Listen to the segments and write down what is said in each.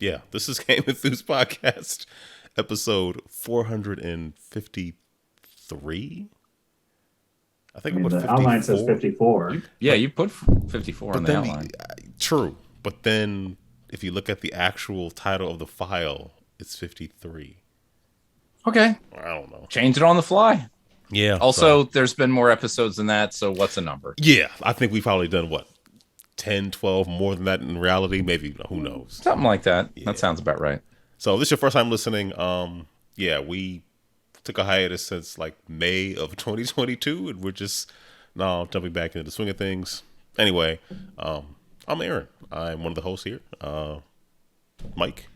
Yeah, this is GameEnthus podcast, episode 453. I think I mean, about the 54. outline says 54. You put 54 on the outline. True, but then if you look at the actual title of the file, it's 53. Okay. I don't know. Change it on the fly. Yeah. Also, there's been more episodes than that, so what's a number? Yeah, I think we've probably done, 10, 12, more than that in reality? Maybe, who knows? Something like that. Yeah. That sounds about right. So this is your first time listening. We took a hiatus since May of 2022, and we're just now jumping back into the swing of things. Anyway, I'm Aaron. I'm one of the hosts here. Mike.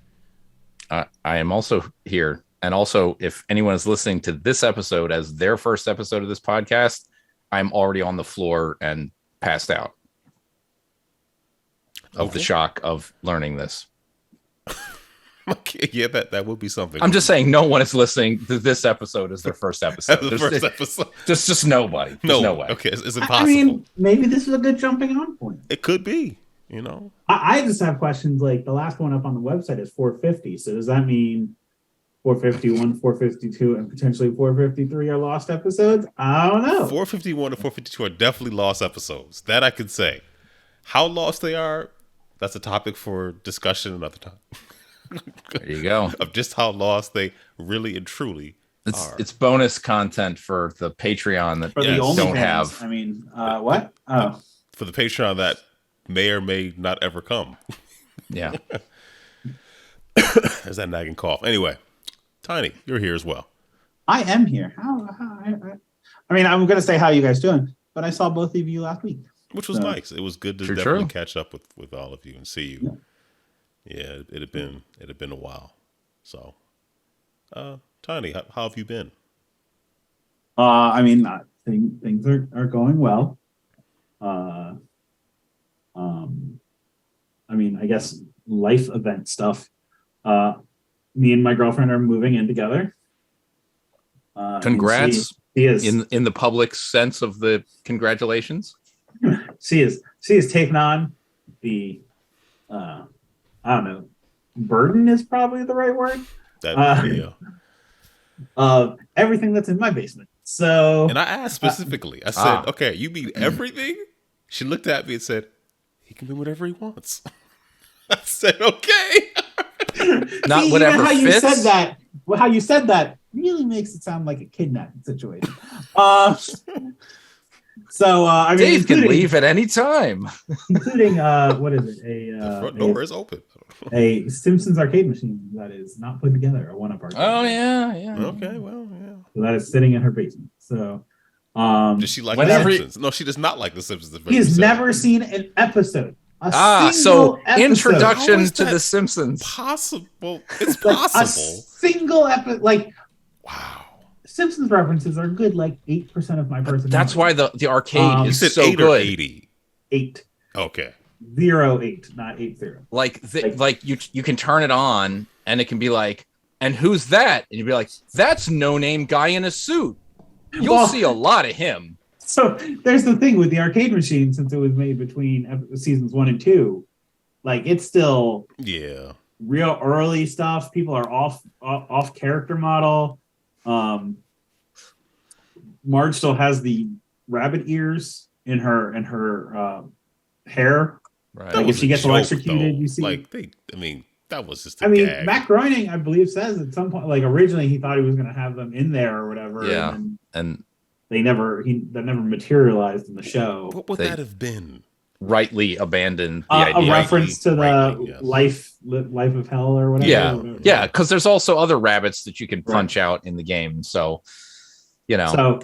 I am also here. And also, if anyone is listening to this episode as their first episode of this podcast, I'm already on the floor and passed out of the shock of learning this. Okay, yeah, that would be something. I'm just saying, no one is listening to this episode as their first episode. Episode. Just nobody. There's no way. Okay, it's impossible. I mean, maybe this is a good jumping on point. It could be, I just have questions like the last one up on the website is 450. So does that mean 451, 452, and potentially 453 are lost episodes? I don't know. 451 and 452 are definitely lost episodes. That I could say. How lost they are, that's a topic for discussion another time. There you go. Of just how lost they really and truly are. It's bonus content for the Patreon that For the don't OnlyFans, have. I mean, what? Oh, For the Patreon that may or may not ever come. Yeah. There's that nagging cough. Anyway, Tiny, you're here as well. I am here. I mean, I'm going to say how you guys doing, but I saw both of you last week. Which was nice. It was good to definitely catch up with all of you and see you. Yeah, it had been a while. So, Tiny, how have you been? I mean, things are going well. I mean, I guess life event stuff. Me and my girlfriend are moving in together. Congrats! She is in the public sense of the congratulations. She is taking on the I don't know, burden is probably the right word. Everything that's in my basement. So, and I asked specifically. I said, "Okay, you mean everything?" She looked at me and said, "He can do whatever he wants." I said, "Okay." Not see, whatever how fits. You said that really makes it sound like a kidnapping situation. So I mean, Dave can leave at any time, including what is it? The front door is open. A Simpsons arcade machine that is not put together. A one-up arcade. Oh yeah. Okay, well, yeah. So that is sitting in her basement. So, does she like the Simpsons? No, she does not like the Simpsons. He has never seen an episode. So episode. introduction to the Simpsons. Possible. It's possible. A single episode, wow. Simpsons references are good, 8% of my personality. That's why the arcade is so 8 good. Or 80? 8. Okay. 08, not 80. Like you can turn it on and it can be like, and who's that? And you'd be like, that's no name guy in a suit. You'll see a lot of him. So there's the thing with the arcade machine, since it was made between seasons 1 and 2, it's still real early stuff. People are off character model. Marge still has the rabbit ears in her hair. Right. If she gets electrocuted, you see. That was just gag. Matt Groening, I believe, says at some point, originally he thought he was going to have them in there or whatever. Yeah. And that never materialized in the show. What would that have been? Rightly abandoned the idea. A reference to the life of hell or whatever. Yeah, because there's also other rabbits that you can punch out in the game. So, So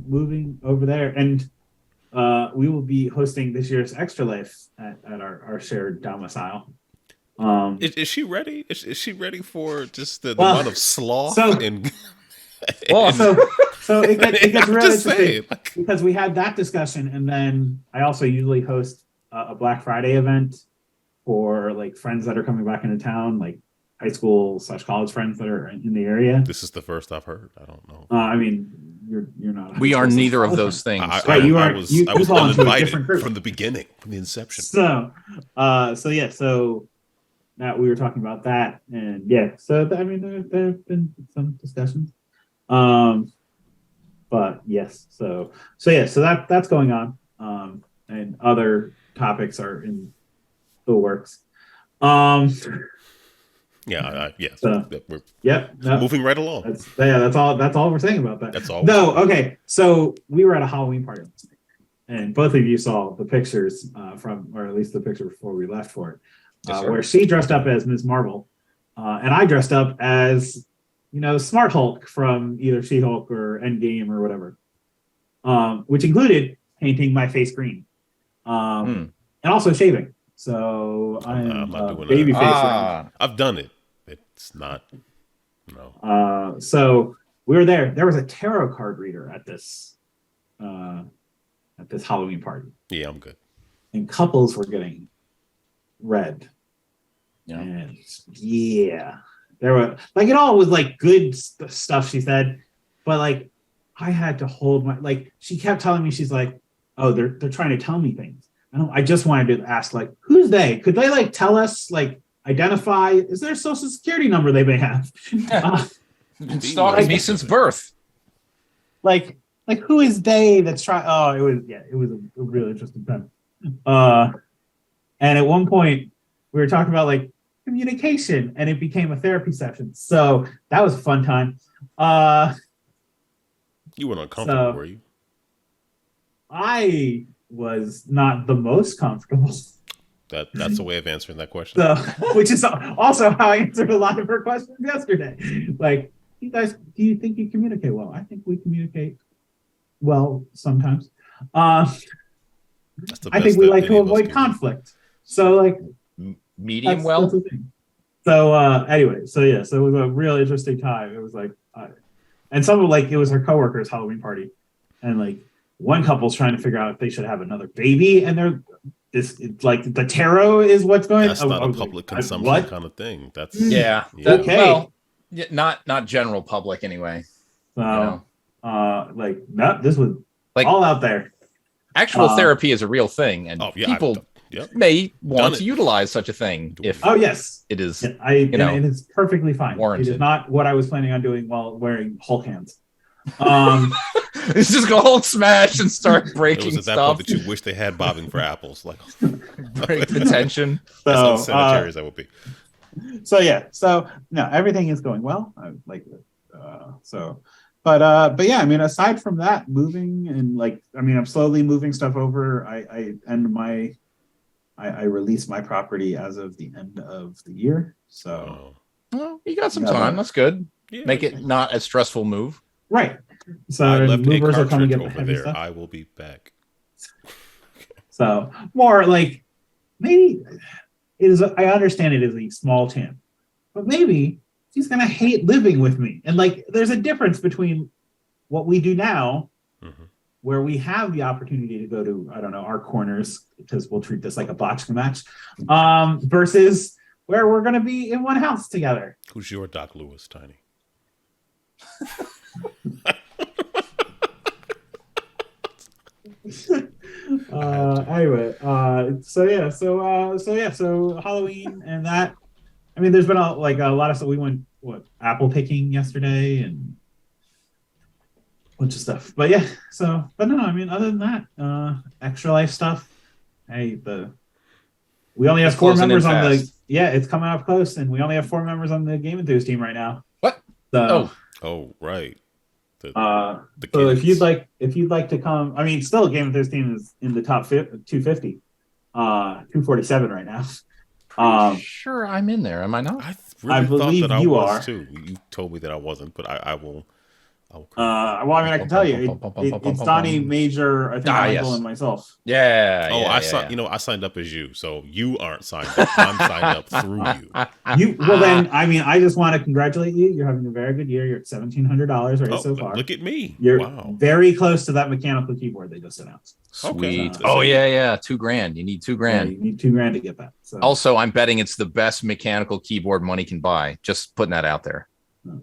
moving over there, and we will be hosting this year's Extra Life at our shared domicile. Is she ready? Is she ready for just the amount of sloth and? So it gets really interesting because we had that discussion, and then I also usually host a Black Friday event for friends that are coming back into town. high school / college friends that are in the area. This is the first I've heard. I don't know. I mean, you're not. We are neither of those things. Right, you are. I was belong to a uninvited different group from the beginning, from the inception. So now we were talking about that, and so I mean, there have been some discussions, but yes, so that's going on, and other topics are in the works. Yes. So, we're moving right along. That's all we're saying about that. That's all. No, okay. So we were at a Halloween party last night, and both of you saw the pictures or at least the picture before we left for it, where she dressed up as Ms. Marvel, and I dressed up as, Smart Hulk from either She-Hulk or Endgame or whatever, which included painting my face green, and also shaving. So I'm not doing baby face. I've done it. It's not. No. So we were there. There was a tarot card reader at this Halloween party. Yeah, I'm good. And couples were getting read. Yeah. And there were it all was good stuff she said, but I had to hold my she kept telling me, she's like, oh, they're trying to tell me things. I just wanted to ask, who's they? Could they tell us, identify? Is there a social security number they may have? Been stalking me since birth. Who is they that's trying? Oh, it was a really interesting time. And at one point we were talking about communication, and it became a therapy session. So that was a fun time. You weren't uncomfortable, were you? I was not the most comfortable. That's a way of answering that question. So, which is also how I answered a lot of her questions yesterday. You guys, do you think you communicate well? I think we communicate well sometimes. I think we like to avoid conflict. So medium well. So anyway, so it was a real interesting time. It was and some of it was her coworker's Halloween party, and one couple's trying to figure out if they should have another baby, and the tarot is what's going. That's not a public consumption kind of thing. That's okay. Well, not general public anyway. So no, this was all out there. Actual therapy is a real thing, and people may want to utilize such a thing if it is. It is perfectly fine. Warranted. It is not what I was planning on doing while wearing Hulk hands. It's just go Hulk smash and start breaking it was at that stuff. point that you wish they had bobbing for apples, break the tension. That's how sanitary as that would be. So no, everything is going well. But yeah, I mean, aside from that, moving and I'm slowly moving stuff over. I release my property as of the end of the year. So well, you got some time. That's good. Yeah. Make it not a stressful move. Right. So I left movers a are coming cartridge to get over there. stuff. I will be back. So more maybe it is. I understand it is a small town, but maybe she's gonna hate living with me. And there's a difference between what we do now, where we have the opportunity to go to, I don't know, our corners, because we'll treat this like a boxing match, versus where we're gonna be in one house together. Who's your Doc Lewis, Tiny? Anyway, so Halloween and that. I mean, there's been a lot of stuff. We went apple picking yesterday and a bunch of stuff. But yeah, but no, I mean, other than that, extra life stuff. Hey, we only have 4 members on the. Yeah, it's coming up close, and we only have 4 members on the GameEnthus team right now. What? Oh, right. So if you'd like to come, I mean, still GameEnthus team is in the top 250, 247 right now. Sure, I'm in there. Am I not? I really believe thought that you I was are too. You told me that I wasn't, but I will Okay. Well, I mean, I can tell you, it's Donnie, Major, I think Michael, and myself. Yeah. Oh, I signed up as you, so you aren't signed up. I'm signed up through you. Well, then, I mean, I just want to congratulate you. You're having a very good year. You're at $1,700 so far. Look at me! You're very close to that mechanical keyboard they just announced. Sweet. Yeah. $2,000. You need $2,000. Yeah, you need $2,000 to get that. So. Also, I'm betting it's the best mechanical keyboard money can buy. Just putting that out there.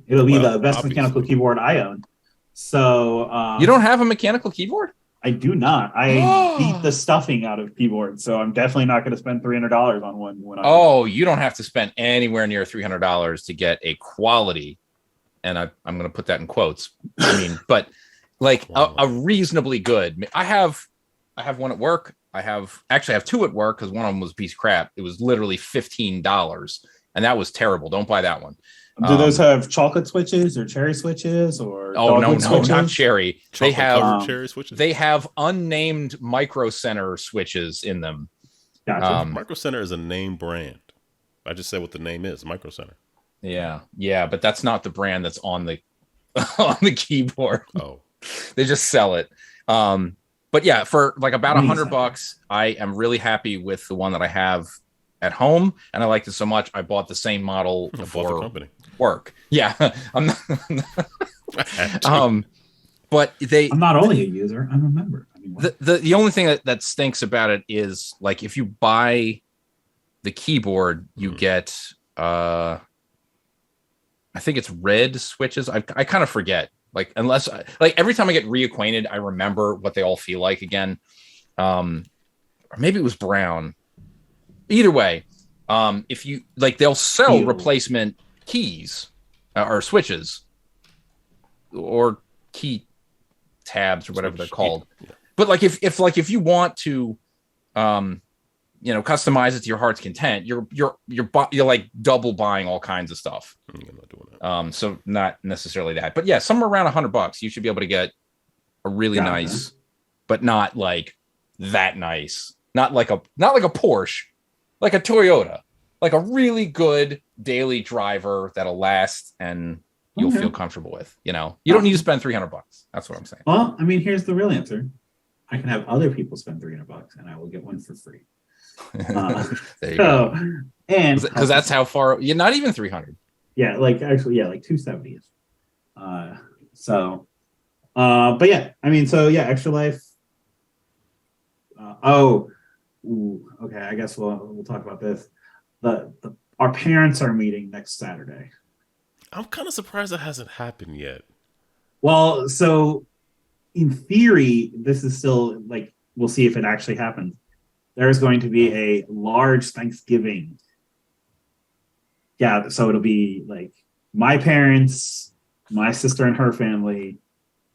It'll be the best mechanical keyboard I own. So you don't have a mechanical keyboard? I do not. I beat the stuffing out of keyboards, so I'm definitely not going to spend $300 on one. You don't have to spend anywhere near $300 to get a quality, and I'm going to put that in quotes. I mean, but like a reasonably good. I have one at work. I have two at work because one of them was a piece of crap. It was literally $15, and that was terrible. Don't buy that one. Do those have chocolate switches or cherry switches or? No, not cherry. They have cherry switches. They have unnamed Micro Center switches in them. Gotcha. Micro Center is a name brand. I just said what the name is. Micro Center. Yeah, but that's not the brand that's on the on the keyboard. Oh, they just sell it. But yeah, for like about $100, I am really happy with the one that I have at home, and I liked it so much I bought the same model for company. Work. Yeah, I'm not. But I'm not only a user, I'm a member. I mean, the only thing that stinks about it is like if you buy the keyboard, you get I think it's red switches. I kind of forget. Like unless like every time I get reacquainted, I remember what they all feel like again. Or maybe it was brown. Either way, if you like, they'll sell replacement keys or switches or key tabs or whatever they're called. Yeah. But like if you want to customize it to your heart's content, you're like double buying all kinds of stuff. I'm not doing that. So not necessarily that, but yeah, somewhere around $100 you should be able to get a really nice, but not like that nice, not like a Porsche, like a Toyota, like a really good daily driver that'll last and you'll feel comfortable with. You don't need to spend $300. That's what I'm saying. Well, I mean, here's the real answer. I can have other people spend $300 and I will get one for free. There you go. And because that's how far you're not even 300. Yeah, like 270 is. But yeah, I mean, so yeah, Extra Life. Okay, I guess we'll talk about this. Our parents are meeting next Saturday. I'm kind of surprised that hasn't happened yet. Well, so in theory, this is still like, we'll see if it actually happens. There's going to be a large Thanksgiving. Yeah, so it'll be like my parents, my sister and her family,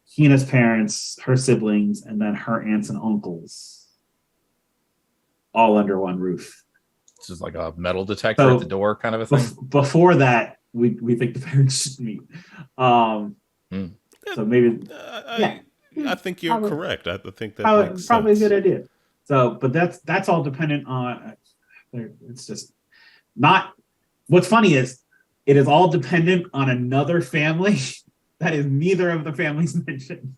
Hina's parents, her siblings, and then her aunts and uncles, all under one roof. This is like a metal detector at the door kind of a thing. Before that, we think the parents should meet. So maybe I think you're correct. I think that makes probably sense. A good idea. So, but that's all dependent on. It's just not. What's funny is it is all dependent on another family that is neither of the families mentioned.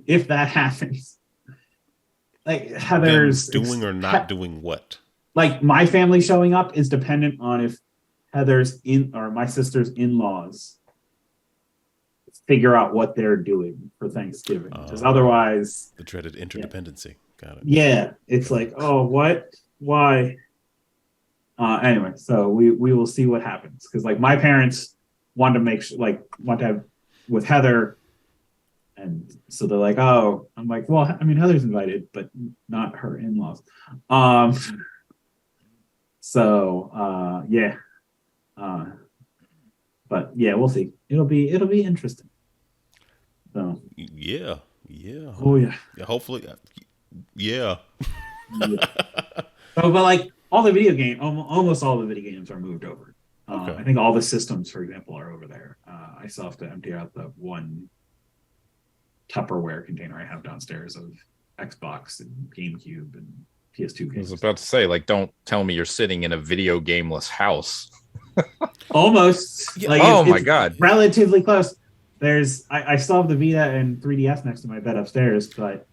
If that happens, like Heather's doing or not doing what? Like my family showing up is dependent on if Heather's or my sister's in-laws figure out what they're doing for Thanksgiving. Because otherwise, the dreaded interdependency. Got it. Yeah, it's like, oh, what? Why? Anyway, so we will see what happens. Because like my parents want to have with Heather, and so they're like, oh, I'm like, well, I mean, Heather's invited, but not her in-laws. Yeah. But yeah, we'll see. It'll be interesting. So yeah. Oh yeah. Hopefully, yeah. So, but like all the video game, almost all the video games are moved over. Okay. I think all the systems, for example, are over there. I still have to empty out the one Tupperware container I have downstairs of Xbox and GameCube and PS2 games. I was about to say, like, don't tell me you're sitting in a video gameless house. Almost. Like, oh my God. Relatively close. I still have the Vita and 3DS next to my bed upstairs, but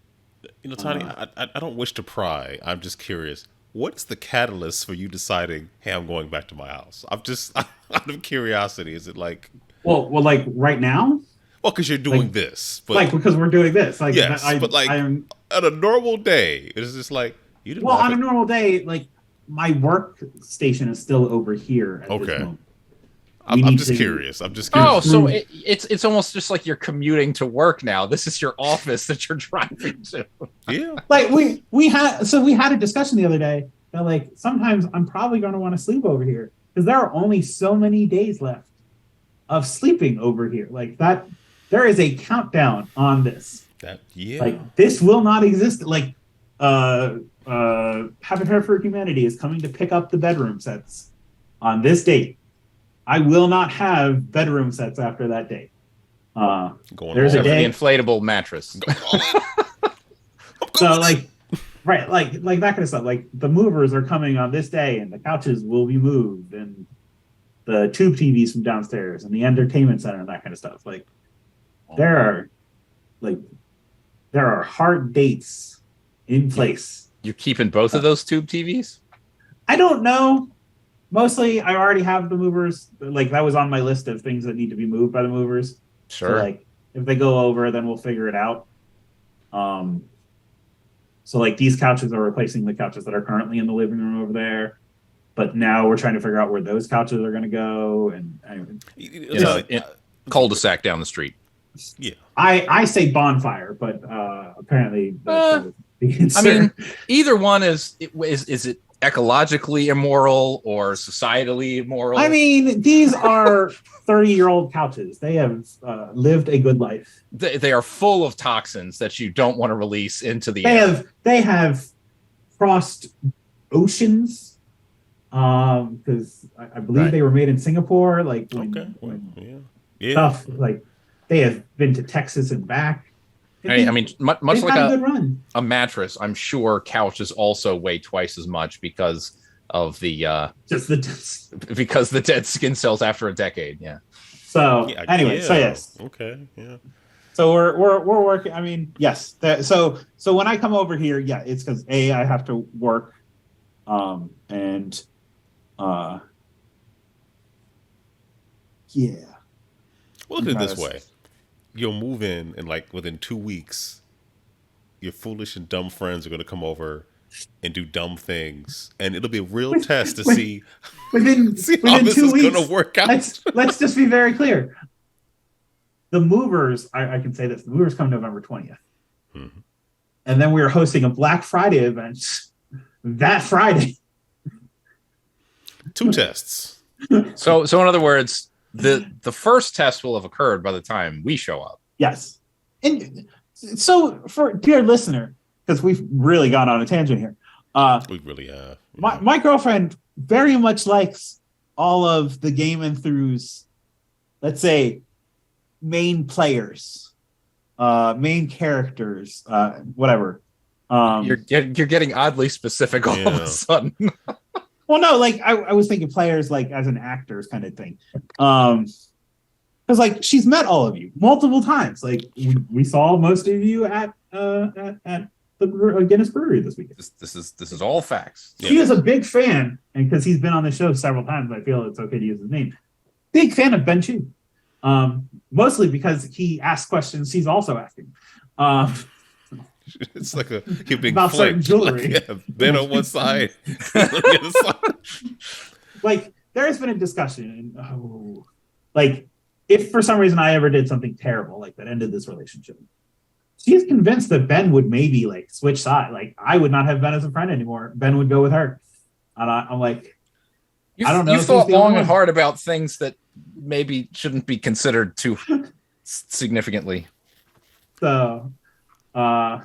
Tony, I don't wish to pry. I'm just curious. What's the catalyst for you deciding, hey, I'm going back to my house? I'm just out of curiosity. Is it like, well, like right now? Well, because you're doing this, but like because we're doing this, like yes, but like on a normal day, it's just like you didn't. Well, on a normal day, like my workstation is still over here. At this moment. I'm just curious. I'm just curious. Oh, so it's almost just like you're commuting to work now. This is your office that you're driving to. Yeah. Like we had a discussion the other day that like sometimes I'm probably going to want to sleep over here because there are only so many days left of sleeping over here. Like that, there is a countdown on this. Like this will not exist. Like Habitat for Humanity is coming to pick up the bedroom sets on this date. I will not have bedroom sets after that date. There's a day, the inflatable mattress. So like, right, like that kind of stuff. Like the movers are coming on this day, and the couches will be moved, and the tube TVs from downstairs, and the entertainment center, and that kind of stuff. Like there are hard dates in place. You're keeping both of those tube TVs? I don't know. Mostly, I already have the movers. Like that was on my list of things that need to be moved by the movers. Sure. So, like if they go over, then we'll figure it out. So like these couches are replacing the couches that are currently in the living room over there. But now we're trying to figure out where those couches are going to go. And anyway, cul-de-sac down the street. Yeah. I say bonfire, but apparently. I mean, either one is it ecologically immoral or societally immoral? I mean, these are 30-year-old couches. They have lived a good life. They are full of toxins that you don't want to release into the air. They have crossed oceans because I believe they were made in Singapore. Like when stuff like they have been to Texas and back. I mean, much like a mattress, I'm sure couches also weigh twice as much because of the because the dead skin cells after a decade. Yeah. So so yes. Okay. Yeah. So we're working. I mean, yes. So when I come over here, yeah, it's because I have to work, and yeah. Look at it this way. You'll move in and like within 2 weeks, your foolish and dumb friends are going to come over and do dumb things. And it'll be a real test to see how this 2 weeks, is going to work out. Let's just be very clear. The movers, I can say this, the movers come November 20th. Mm-hmm. And then we are hosting a Black Friday event that Friday. 2 tests. So in other words, the first test will have occurred by the time we show up. Yes. And so for dear listener, because we've really gone on a tangent here. We really have. My girlfriend very much likes all of the GameEnthus, let's say, main players, main characters, whatever. You're getting oddly specific all of a sudden. Well, no, like I was thinking players like as an actors kind of thing. Because like she's met all of you multiple times. Like we saw most of you at the Guinness Brewery this weekend. This is all facts. She is a big fan, and because he's been on the show several times, I feel it's okay to use his name. Big fan of Ben Chu. Mostly because he asks questions she's also asking. It's like a big about certain jewelry. Like, Ben on one side, on the other side. Like there has been a discussion, and like if for some reason I ever did something terrible like that ended this relationship, she is convinced that Ben would maybe like switch side. Like I would not have Ben as a friend anymore. Ben would go with her, and I'm like, I don't know. You thought long and hard about things that maybe shouldn't be considered too significantly. So, yeah.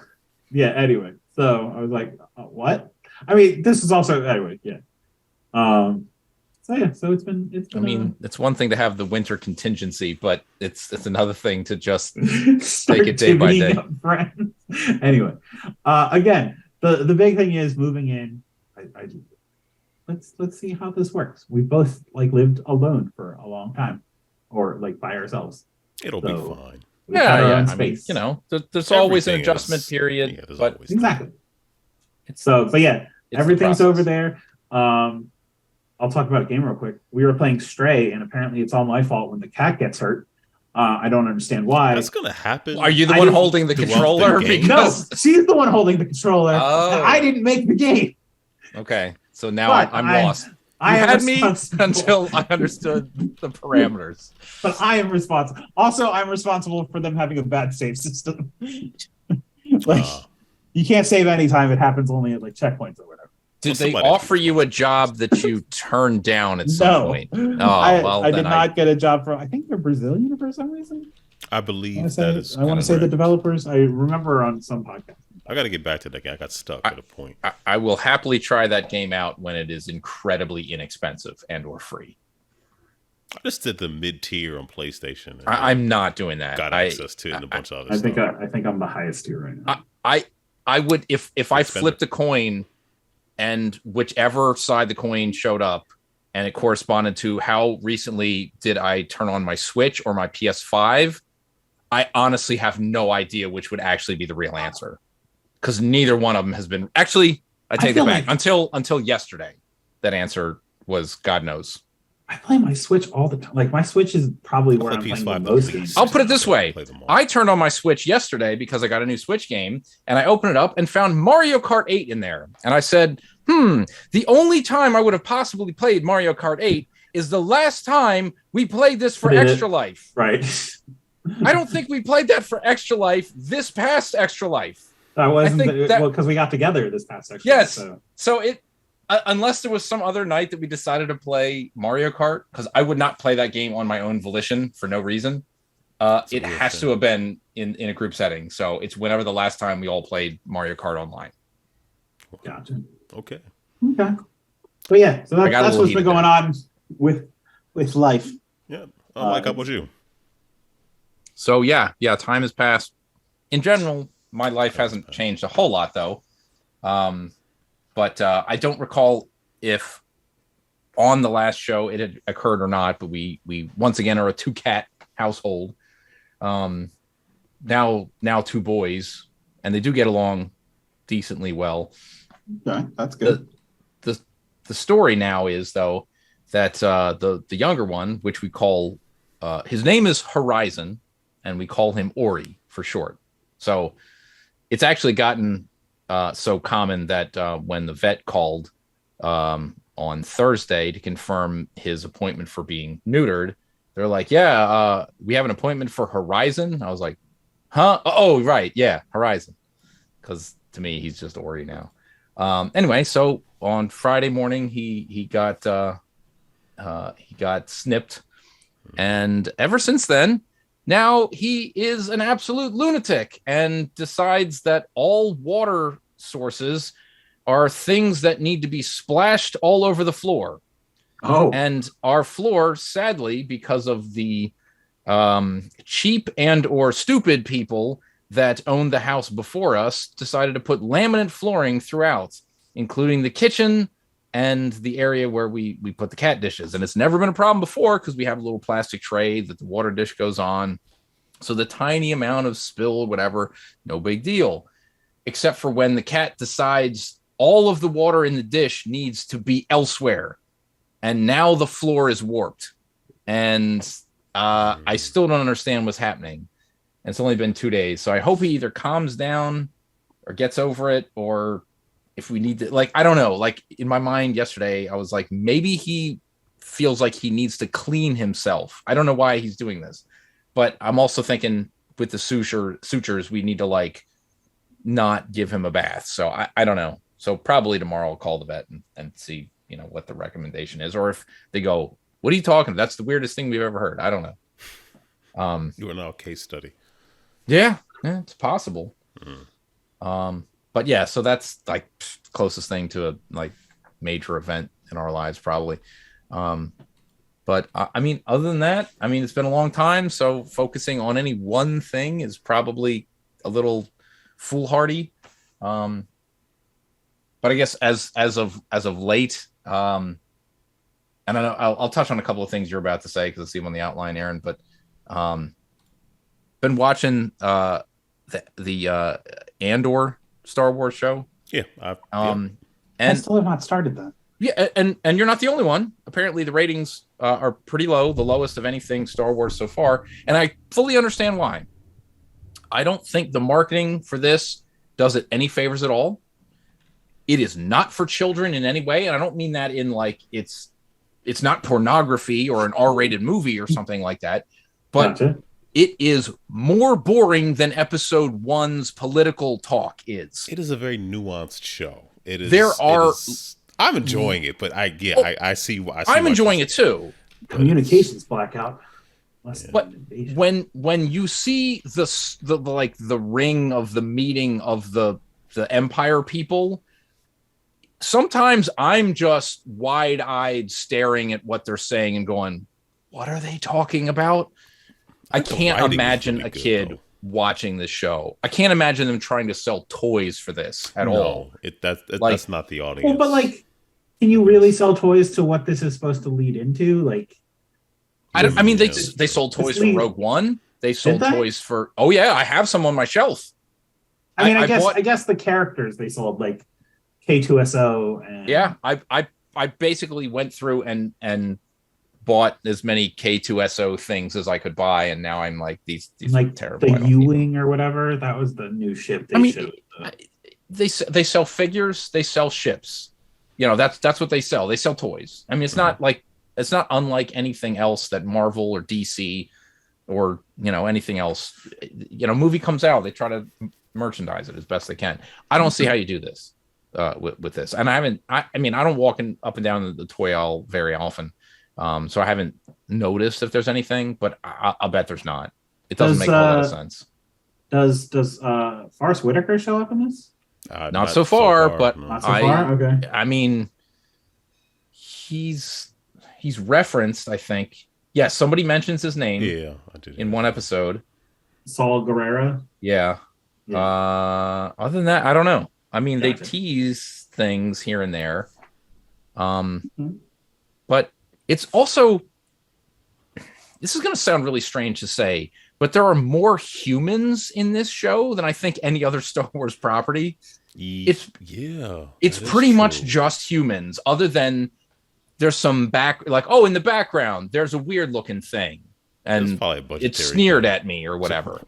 Anyway, so I was like, what? I mean, this is also anyway. Yeah. So yeah. So it's been. I mean, it's one thing to have the winter contingency, but it's another thing to just take it day by day. Anyway, again, the big thing is moving in. Let's see how this works. We both like lived alone for a long time, or like by ourselves. It'll be fine. Yeah. I mean, there's always an adjustment period. Yeah, there's but always exactly. But yeah, everything's over there. I'll talk about a game real quick. We were playing Stray, and apparently it's all my fault when the cat gets hurt. I don't understand why. That's gonna happen. Are you the one holding the controller? No, she's the one holding the controller. Oh. I didn't make the game. Okay, so now I'm lost. You had me until I understood the parameters. But I am responsible. Also, I'm responsible for them having a bad save system. You can't save anytime. It happens only at checkpoints or whatever. Did they offer you a job that you turned down at some point? Oh, I did not get a job from. I think they're Brazilian for some reason. I believe I want to say the developers. I remember on some podcast. I got to get back to that game. I got stuck at a point. I will happily try that game out when it is incredibly inexpensive and/or free. I just did the mid-tier on PlayStation. I'm not doing that. Got access to it and a bunch of other stuff. I think I'm the highest tier right now. I would if I flipped a coin and whichever side the coin showed up and it corresponded to how recently did I turn on my Switch or my PS5, I honestly have no idea which would actually be the real answer. Because neither one of them has been actually. I take that back. Until yesterday, that answer was God knows. I play my Switch all the time. My Switch is probably where I'm playing the most games. I'll put it this way: I turned on my Switch yesterday because I got a new Switch game, and I opened it up and found Mario Kart 8 in there. And I said, the only time I would have possibly played Mario Kart 8 is the last time we played this for Extra Life. Right. I don't think we played that for Extra Life this past Extra Life. That wasn't because we got together this past Extra Life. Yes. So it. Unless there was some other night that we decided to play Mario Kart, because I would not play that game on my own volition for no reason. It has to have been in a group setting. So it's whenever the last time we all played Mario Kart online. Gotcha. Okay. But yeah, so that's what's been going on with life. Yeah. Mike, how about you? So yeah, time has passed. In general, my life hasn't changed a whole lot, though. But I don't recall if on the last show it had occurred or not, but we once again are a 2-cat household. Now 2 boys, and they do get along decently well. Okay, that's good. The story now is, though, that the younger one, which we call his name is Horizon, and we call him Ori for short. So it's actually gotten so common that when the vet called on Thursday to confirm his appointment for being neutered, they're like, we have an appointment for Horizon. I was like, huh? Oh, right. Yeah, Horizon. Because to me, he's just Ori now. Anyway, so on Friday morning, he got snipped. And ever since then, now he is an absolute lunatic and decides that all water sources are things that need to be splashed all over the floor. Oh. And our floor, sadly, because of the cheap and or stupid people that owned the house before us, decided to put laminate flooring throughout, including the kitchen and the area where we put the cat dishes. And it's never been a problem before because we have a little plastic tray that the water dish goes on. So the tiny amount of spill, whatever, no big deal. Except for when the cat decides all of the water in the dish needs to be elsewhere. And now the floor is warped. And I still don't understand what's happening. And it's only been 2 days. So I hope he either calms down or gets over it, or if we need to, I don't know. In my mind yesterday, I was like, maybe he feels like he needs to clean himself. I don't know why he's doing this. But I'm also thinking with the sutures, we need to not give him a bath. So I don't know. So probably tomorrow I'll call the vet and see, what the recommendation is. Or if they go, what are you talking about? That's the weirdest thing we've ever heard. I don't know. You are now a case study. Yeah, it's possible. But yeah, so that's closest thing to a major event in our lives, probably. But I mean, other than that, it's been a long time. So focusing on any one thing is probably a little foolhardy. But I guess as of late, and I know I'll touch on a couple of things you're about to say because I see them on the outline, Aaron. But been watching the Andor Star Wars show. Yeah. And I still have not started that. Yeah, and you're not the only one. Apparently, the ratings are pretty low, the lowest of anything Star Wars so far, and I fully understand why. I don't think the marketing for this does it any favors at all. It is not for children in any way, and I don't mean that in like it's not pornography or an R-rated movie or something like that, but it is more boring than episode 1's political talk is. It is a very nuanced show. It is. I'm enjoying it, but I see. I'm enjoying it too. Communications blackout. But when you see the ring of the meeting of the Empire people, sometimes I'm just wide-eyed staring at what they're saying and going, "What are they talking about?" I can't imagine a kid watching this show. I can't imagine them trying to sell toys for this at all. That's not the audience. Well, but like, can you really sell toys to what this is supposed to lead into? Like, I mean, they sold toys for Rogue One. They sold toys for. Oh yeah, I have some on my shelf. I mean, I guess the characters they sold, like K2SO. And... Yeah, I basically went through and bought as many K2SO things as I could buy, and now I'm like these like terrible. The U-wing or whatever, that was the new ship they showed. They sell figures, they sell ships. You know, that's what they sell. They sell toys. I mean, it's not unlike anything else that Marvel or DC or, you know, anything else. You know, movie comes out, they try to merchandise it as best they can. I don't see how you do this with this. And I mean, I don't walk up and down the toy aisle very often. So I haven't noticed if there's anything, but I'll bet there's not. It doesn't make a lot of sense. Does Forrest Whitaker show up in this? Not so far, but not so far. Okay. I mean, he's referenced, I think. Yeah, somebody mentions his name. Yeah, I did. In one episode. Saul Guerrero. Yeah. Other than that, I don't know. I mean, they tease things here and there. But it's also, this is going to sound really strange to say, but there are more humans in this show than I think any other Star Wars property. It's pretty much just humans, other than there's some in the background, there's a weird looking thing and it sneered at me or whatever.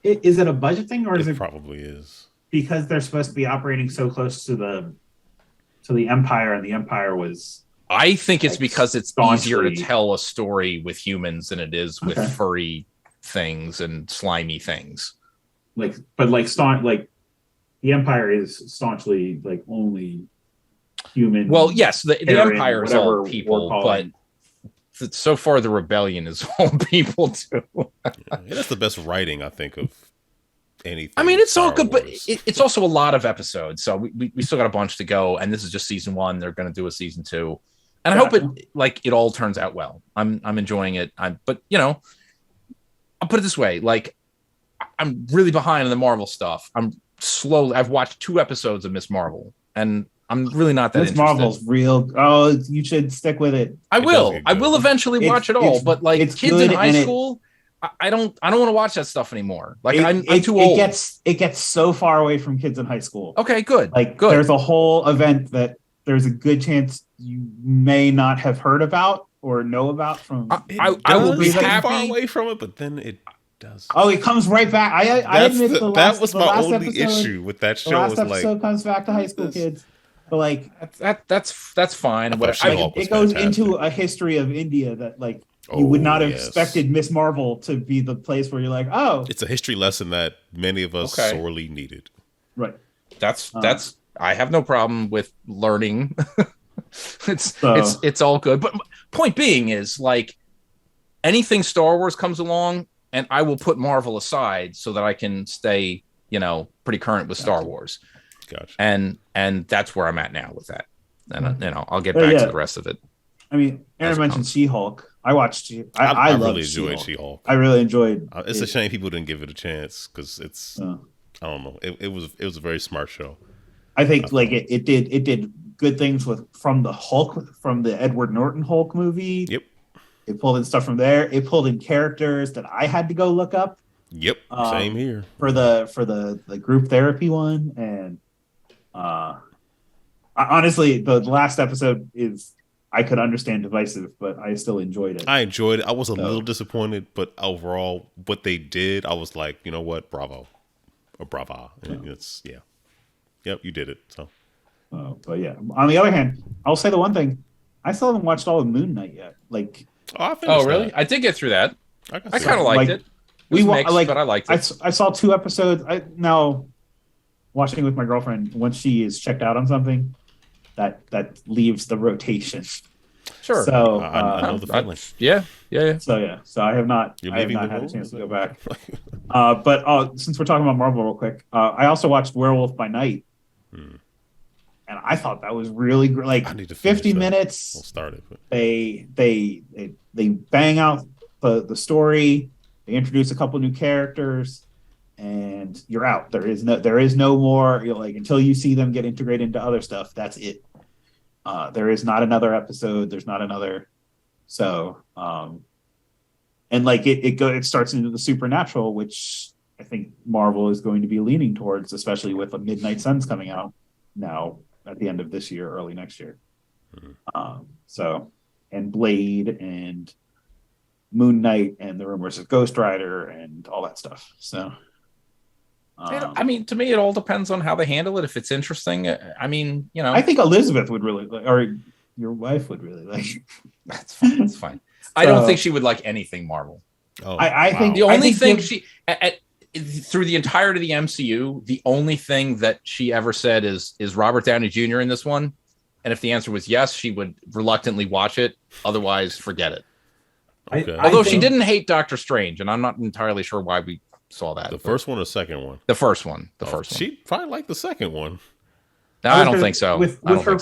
Is it a budget thing, or is it probably is because they're supposed to be operating so close to the Empire, and the Empire was? I think it's because it's easier to tell a story with humans than it is with furry things and slimy things. The Empire is staunchly like only human. Well, yes, the Empire is all people, but so far the rebellion is all people too. That's the best writing I think of anything. I mean, it's all good, but it's also a lot of episodes, so we still got a bunch to go, and this is just season 1. They're going to do a season 2, and I hope it all turns out well. I'm enjoying it. But you know, I'll put it this way: like, I'm really behind on the Marvel stuff. I'm slowly. I've watched 2 episodes of Miss Marvel, and I'm really not that interested. Miss Marvel's real. Oh, you should stick with it. I will eventually watch it all. But like kids in high school, I don't want to watch that stuff anymore. Like I'm too old. It gets so far away from kids in high school. Okay, good. Good. There's a whole event that there's a good chance you may not have heard about or know about from. I will be happy far away from it, but then it does. Oh, it comes right back. I admit that was my only issue with that show. The last episode comes back to high school kids. But like that's fine. It goes into a history of India that like you would not have expected Miss Marvel to be the place where you're like, oh, it's a history lesson that many of us sorely needed. Right. That's I have no problem with learning. It's all good. But point being is like anything Star Wars comes along, and I will put Marvel aside so that I can stay, you know, pretty current with Star Wars. Gotcha. And that's where I'm at now with that. And you know, I'll get back to the rest of it. I mean, Aaron mentioned She-Hulk. I watched. I really enjoyed She-Hulk. I really enjoyed. It's a shame people didn't give it a chance because it's. I don't know. It was a very smart show. I think like it did good things from the Edward Norton Hulk movie. Yep. It pulled in stuff from there. It pulled in characters that I had to go look up. Yep, same here. For the group therapy one, and honestly, the last episode is, I could understand divisive, but I still enjoyed it. I enjoyed it. I was a little disappointed, but overall, what they did, I was like, you know what, bravo, or brava. It's yep, you did it. So, but yeah. On the other hand, I'll say the one thing: I still haven't watched all of Moon Knight yet. Like, oh really? That. I did get through that. I kind of liked it. It was mixed, but I liked it. I saw 2 episodes. Now watching with my girlfriend, once she is checked out on something, that leaves the rotation. Sure. So I know the feeling. Yeah. So I have not had a chance to go back. But since we're talking about Marvel real quick, I also watched Werewolf by Night. And I thought that was really great. Like, I need to 50 minutes. We'll start it. They bang out the story. They introduce a couple new characters, and you're out. There is no more. Like, until you see them get integrated into other stuff, that's it. There is not another episode. There's not another. So, and like it starts into the supernatural, which I think Marvel is going to be leaning towards, especially with the Midnight Suns coming out now at the end of this year, early next year. So, and Blade and Moon Knight and the rumors of Ghost Rider and all that stuff. So, I mean, to me, it all depends on how they handle it. If it's interesting, I mean, I think Elizabeth would really like, or your wife would really like. That's fine. That's fine. I don't think she would like anything Marvel. Oh, I think the only thing she through the entirety of the MCU, the only thing that she ever said is Robert Downey Jr. in this one, and if the answer was yes, she would reluctantly watch it. Otherwise, forget it. Okay. Although she didn't hate Doctor Strange, and I'm not entirely sure why we saw that. The first one or the second one? The first one. The first one. She probably liked the second one. No, I don't think so. With her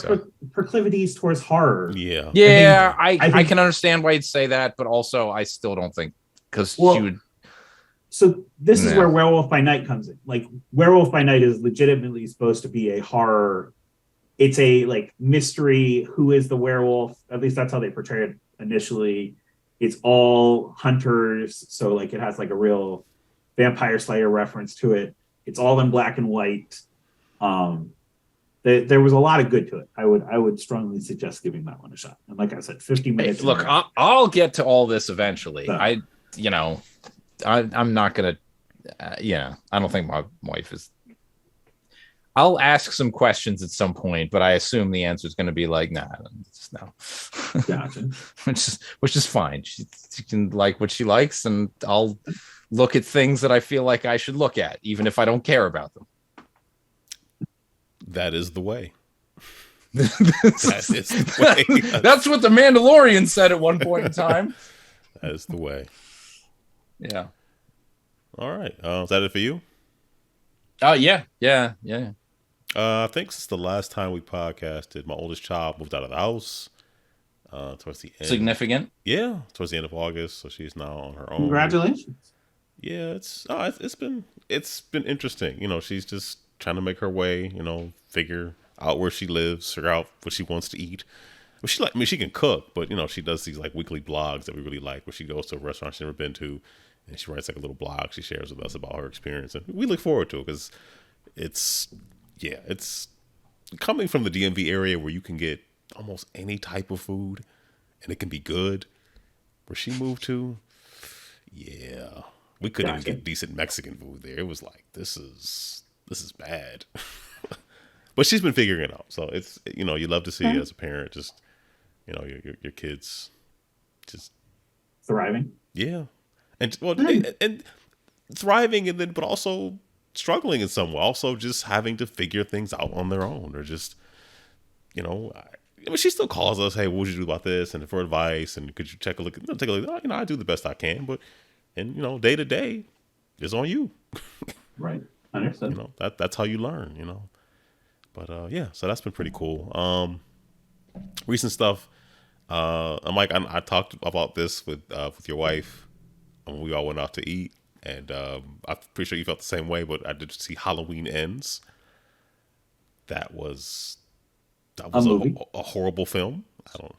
proclivities towards horror. Yeah. Yeah, I can understand why you'd say that, but also I still don't think, because she would. So this is where Werewolf by Night comes in. Like, Werewolf by Night is legitimately supposed to be a horror. It's a like mystery. Who is the werewolf? At least that's how they portray it initially. It's all hunters, so like it has like a real Vampire Slayer reference to it. It's all in black and white. There was a lot of good to it. I would strongly suggest giving that one a shot. And like I said, 50 minutes. Hey, look, I'll get to all this eventually. So. I'm not gonna. I don't think my wife is. I'll ask some questions at some point, but I assume the answer is going to be like, nah, no. Gotcha. which is fine. She can like what she likes, and I'll look at things that I feel like I should look at, even if I don't care about them. That is the way. That is the way. That's what the Mandalorian said at one point in time. That is the way. Yeah. All right. Is that it for you? Yeah. I think since the last time we podcasted, my oldest child moved out of the house. Towards the end. Significant. Yeah, towards the end of August, so she's now on her own. Congratulations. Yeah, it's been interesting. She's just trying to make her way. Figure out where she lives, figure out what she wants to eat. She can cook, but she does these like weekly blogs that we really like, where she goes to a restaurant she's never been to, and she writes like a little blog she shares with us about her experience, and we look forward to it because it's coming from the DMV area where you can get almost any type of food and it can be good. Where she moved to, we couldn't even get decent Mexican food there. It was like, this is bad. But she's been figuring it out, so it's you love to see as a parent, just your kids just thriving. Yeah, and and thriving, and then but also struggling in some way, also just having to figure things out on their own, or just she still calls us, hey, what would you do about this, and for advice, and could you take a look? I do the best I can, but day to day is on you. Right, understood. That's how you learn. But so that's been pretty cool. Recent stuff. Mike, I talked about this with your wife when we all went out to eat, and I'm pretty sure you felt the same way. But I did see Halloween Ends. That was a horrible film. I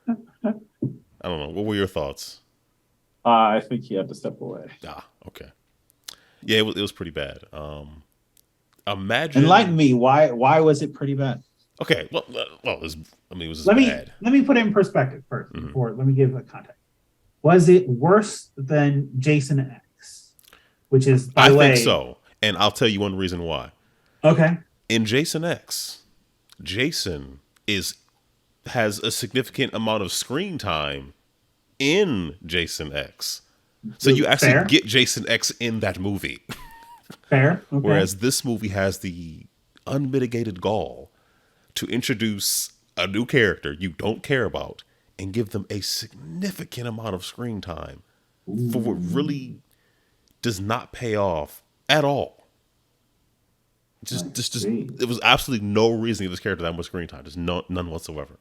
don't know. What were your thoughts? I think you have to step away. Okay. Yeah, it was pretty bad. Imagine. Enlighten me. Why was it pretty bad? Okay, well, it was just let bad. Let me put it in perspective first. Before let me give a context. Was it worse than Jason X? Which is, by the way, I think so, and I'll tell you one reason why. Okay. In Jason X, Jason has a significant amount of screen time in Jason X. So you actually get Jason X in that movie. Fair. Okay. Whereas this movie has the unmitigated gall to introduce a new character you don't care about and give them a significant amount of screen time for what really does not pay off at all. Just there was absolutely no reason to give this character that much screen time. There's none whatsoever.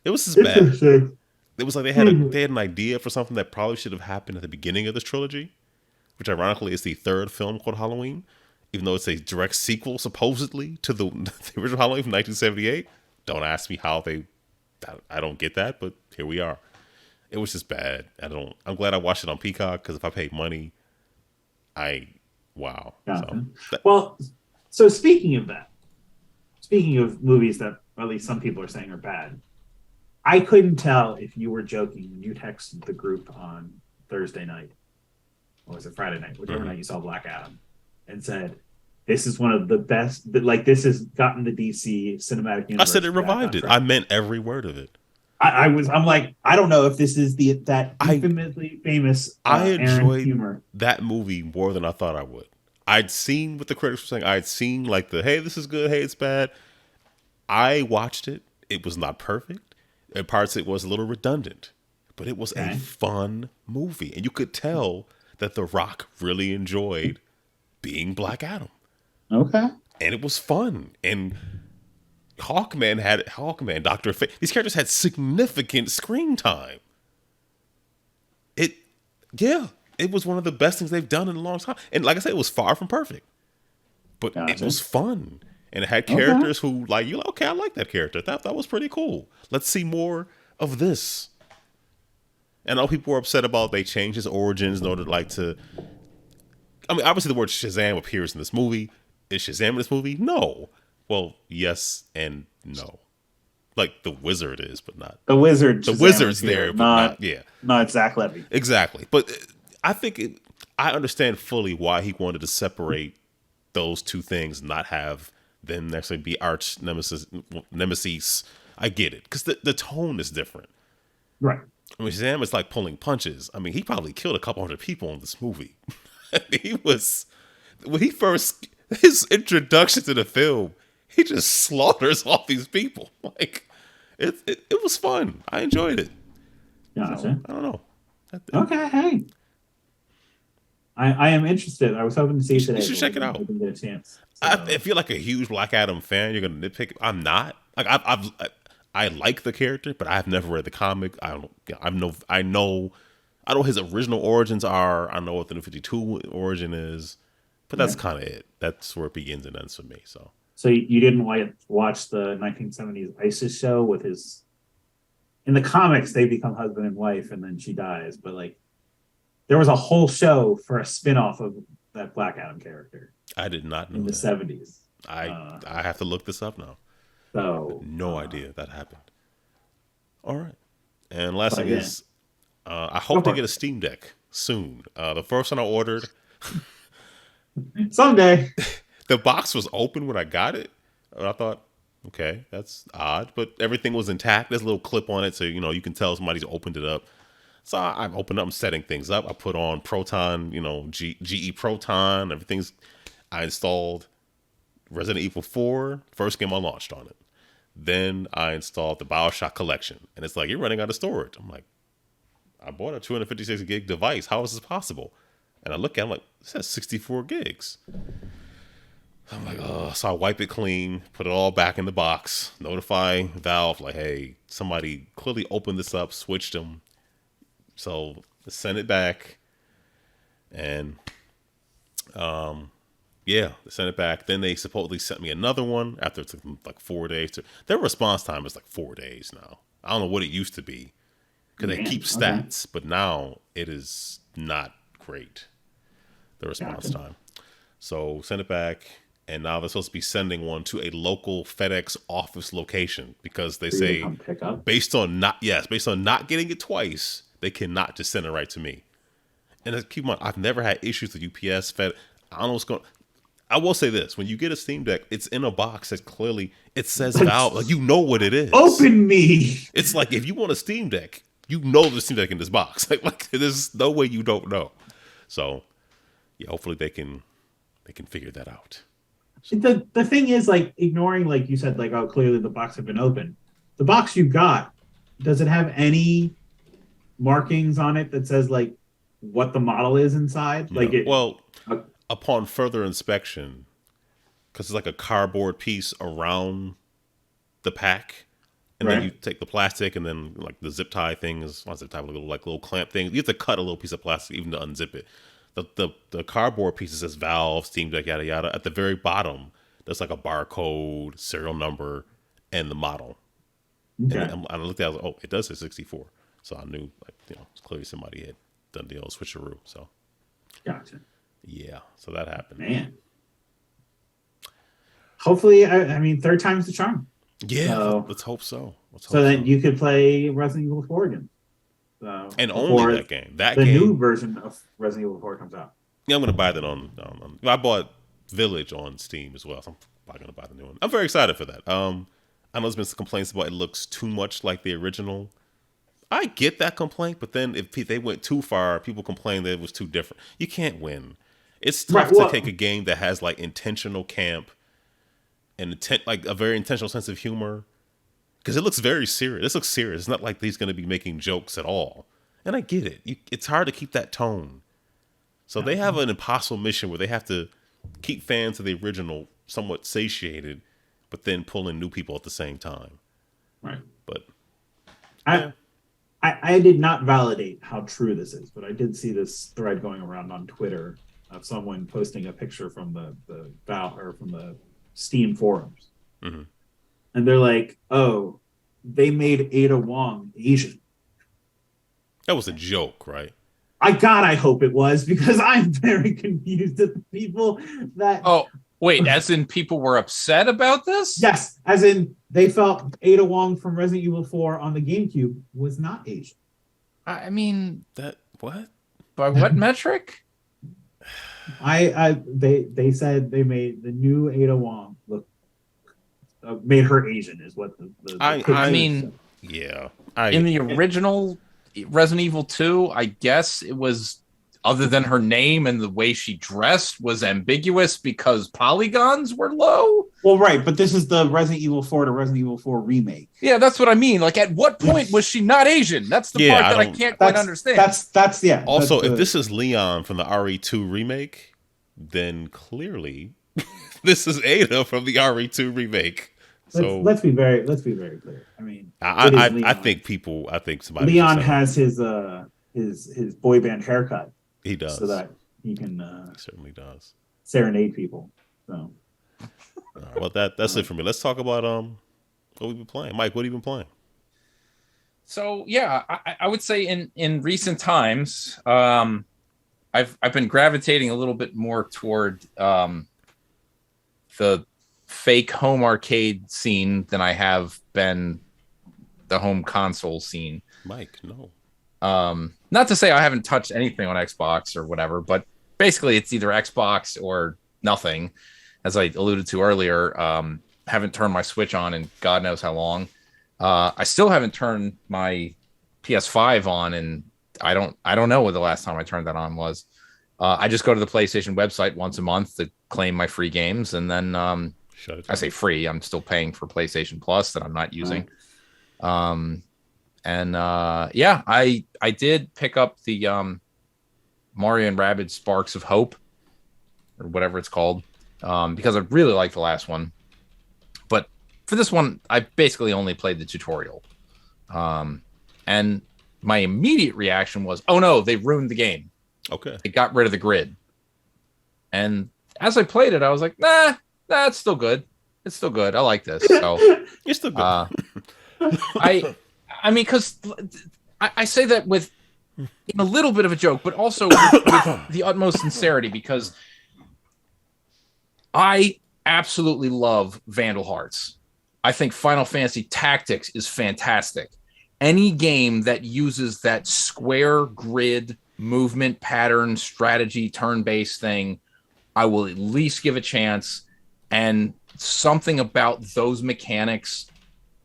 It was just bad. It was like they had an idea for something that probably should have happened at the beginning of this trilogy, which ironically is the third film called Halloween, even though it's a direct sequel supposedly to the original Halloween from 1978. Don't ask me how I don't get that, but here we are. It was just bad. I'm glad I watched it on Peacock, because if I paid money, wow. Gotcha. So speaking of movies that at least some people are saying are bad, I couldn't tell if you were joking when you texted the group on Thursday night, or was it Friday night, whichever night you saw Black Adam, and said, this is one of the best, like this has gotten the DC cinematic universe. I said it revived it. I meant every word of it. I'm like, I don't know if this is that infamously famous I enjoyed humor. That movie more than I thought I would. I'd seen what the critics were saying. I'd seen like hey, this is good, hey, it's bad. I watched it. It was not perfect. In parts it was a little redundant, but it was a fun movie. And you could tell that The Rock really enjoyed being Black Adam. Okay. And it was fun. And Hawkman, Dr. Fate. These characters had significant screen time. It was one of the best things they've done in a long time. And like I said, it was far from perfect. But it was fun. And it had characters who, like, you're like, okay, I like that character. That was pretty cool. Let's see more of this. And I know people were upset about they changed his origins in order to obviously the word Shazam appears in this movie. Is Shazam in this movie? No. Well, yes and no. Like the wizard is, but not the wizard. The wizard's there, but not Zach Levy. Exactly. But I think I understand fully why he wanted to separate those two things, not have them necessarily be arch nemesis. I get it, because the tone is different. Right. I mean, Shazam is like pulling punches. I mean, he probably killed a couple hundred people in this movie. His introduction to the film, he just slaughters all these people. Like, it was fun. I enjoyed it. Gotcha. So, I don't know. Okay, hey. I am interested. I was hoping to see it today. You should check it out. Get a chance. So. If you're like a huge Black Adam fan, you're gonna nitpick. I'm not. Like I like the character, but I've never read the comic. I know what his original origins are. I know what the New 52 origin is, but that's kind of it. That's where it begins and ends for me. So you didn't watch the 1970s ISIS show with his? In the comics, they become husband and wife, and then she dies. But like, there was a whole show for a spinoff of that Black Adam character. I did not know in the 70s. I have to look this up now. So no idea that happened. All right, and last thing is, I hope to get a Steam Deck soon. The first one I ordered, someday. The box was open when I got it, and I thought, okay, that's odd, but everything was intact. There's a little clip on it, so you can tell somebody's opened it up. So I've opened up, I'm setting things up. I put on Proton, GE Proton, I installed Resident Evil 4, first game I launched on it. Then I installed the BioShock collection, and it's like, you're running out of storage. I'm like, I bought a 256 gig device. How is this possible? And I look at it, I'm like, this has 64 gigs. I'm like, oh, so I wipe it clean, put it all back in the box, notify Valve, like, hey, somebody clearly opened this up, switched them. So send it back, and send it back. Then they supposedly sent me another one after it took them like 4 days. Their response time is like 4 days now. I don't know what it used to be, because they keep stats, but now it is not great. the response time. So send it back, and now they're supposed to be sending one to a local FedEx office location because they say based on not getting it twice, they cannot just send it right to me. And keep in mind, I've never had issues with UPS, Fed. I don't know what's going. I will say this: when you get a Steam Deck, it's in a box that clearly it says Valve. Like, you know what it is. Open me. It's like if you want a Steam Deck, you know the Steam Deck in this box. Like there's no way you don't know. So yeah, hopefully they can figure that out. The thing is, like, ignoring, like you said, like, oh, clearly the box had been opened. The box you got, does it have any markings on it that says like what the model is inside? No. Like, upon further inspection, because it's like a cardboard piece around the pack, and then you take the plastic, and then like the zip tie thing is not zip tie, but little clamp thing. You have to cut a little piece of plastic even to unzip it. The cardboard piece says Valve, Steam Deck, yada yada. At the very bottom, there's like a barcode, serial number, and the model. Okay. And I looked at it, I was like, oh, it does say 64. So I knew, like, clearly somebody had done the old switcheroo. So gotcha. Yeah, so that happened. Man. Hopefully, I mean, third time's the charm. Yeah, so, let's hope so. Then you could play Resident Evil 4 again. And only that game. The new version of Resident Evil 4 comes out. Yeah, I'm going to buy that on I bought Village on Steam as well, so I'm probably going to buy the new one. I'm very excited for that. I know there's been some complaints about it looks too much like the original. I get that complaint, but then if they went too far, people complain that it was too different. You can't win. It's tough to take a game that has like intentional camp and like a very intentional sense of humor, because it looks very serious. This looks serious. It's not like he's going to be making jokes at all. And I get it. It's hard to keep that tone. So they have an impossible mission where they have to keep fans of the original somewhat satiated, but then pull in new people at the same time. Right. But I did not validate how true this is, but I did see this thread going around on Twitter of someone posting a picture from the Steam forums. Mm-hmm. And they're like, oh, they made Ada Wong Asian. That was a joke, right? I hope it was, because I'm very confused at the people that... Oh, wait, as in people were upset about this? Yes, as in they felt Ada Wong from Resident Evil 4 on the GameCube was not Asian. I mean... That what? By what metric? They said they made the new Ada Wong look... made her Asian, is what the I mean... Yeah. In the original Resident Evil 2, I guess it was, other than her name and the way she dressed, was ambiguous because polygons were low. Well, right, but this is the Resident Evil 4 to Resident Evil 4 remake. Yeah, that's what I mean. Like, at what point was she not Asian? That's the part that I can't quite understand. That's yeah. Also, if this is Leon from the RE2 remake, then clearly this is Ada from the RE2 remake. So let's be very clear. I mean, I think somebody. Leon has his boy band haircut. He does, so that he can. He certainly does serenade people. So, well, that's it for me. Let's talk about what we've been playing. Mike, what have you been playing? So yeah, I would say in recent times, I've been gravitating a little bit more toward the fake home arcade scene than I have been the home console scene. Mike, no. Not to say I haven't touched anything on Xbox or whatever, but basically it's either Xbox or nothing. As I alluded to earlier, haven't turned my Switch on in God knows how long. I still haven't turned my PS5 on, and I don't know what the last time I turned that on was. I just go to the PlayStation website once a month to claim my free games, and then I say free. I'm still paying for PlayStation Plus that I'm not using. I did pick up the Mario and Rabbids Sparks of Hope, or whatever it's called, because I really like the last one. But for this one, I basically only played the tutorial. And my immediate reaction was, oh no, they ruined the game. Okay. They got rid of the grid. And as I played it, I was like, nah, it's still good. It's still good. I like this. So it's still good. I mean, because I say that with in a little bit of a joke, but also with the utmost sincerity, because I absolutely love Vandal Hearts. I think Final Fantasy Tactics is fantastic. Any game that uses that square grid movement pattern strategy turn-based thing, I will at least give a chance. And something about those mechanics,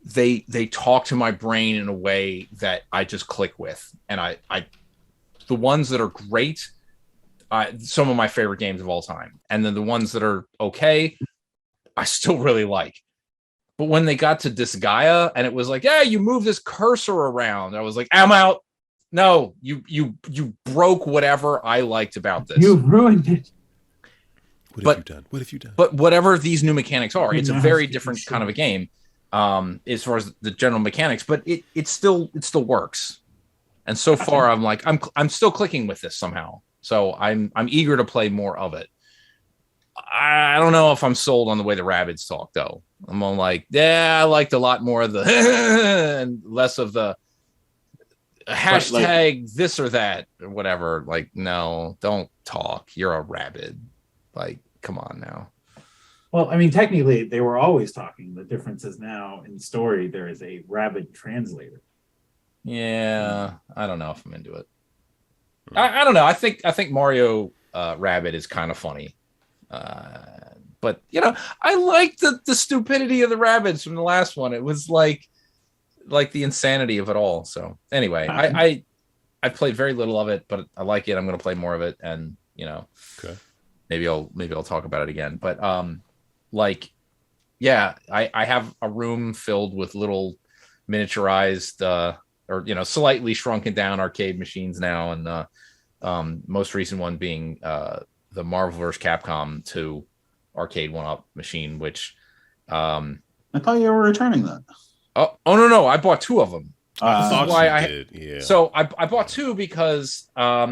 they talk to my brain in a way that I just click with. And I the ones that are great, some of my favorite games of all time. And then the ones that are okay, I still really like. But when they got to Disgaea and it was like, yeah, you move this cursor around, I was like, I'm out. No, you broke whatever I liked about this. You ruined it. What have you done? What have you done? But whatever these new mechanics are, it's a very different kind of a game as far as the general mechanics. But it still works. And so far, I'm like, I'm still clicking with this somehow. So I'm eager to play more of it. I don't know if I'm sold on the way the Rabbids talk, though. I'm all like, yeah, I liked a lot more of the and less of the hashtag this or that or whatever. Like, no, don't talk. You're a Rabbid. Like, come on now. Well, I mean, technically, they were always talking. The difference is now in story, there is a Rabbid translator. Yeah, I don't know if I'm into it. I don't know. I think Mario Rabbid is kind of funny. But I like the stupidity of the Rabbids from the last one. It was like the insanity of it all. So anyway, I played very little of it, but I like it. I'm going to play more of it, and okay. Maybe I'll talk about it again. But I have a room filled with little miniaturized or slightly shrunken down arcade machines now, and most recent one being the Marvel vs. Capcom 2 arcade 1-up machine, which I thought you were returning that. Oh no, I bought 2 of them. I thought you did. Yeah. So I bought 2 because I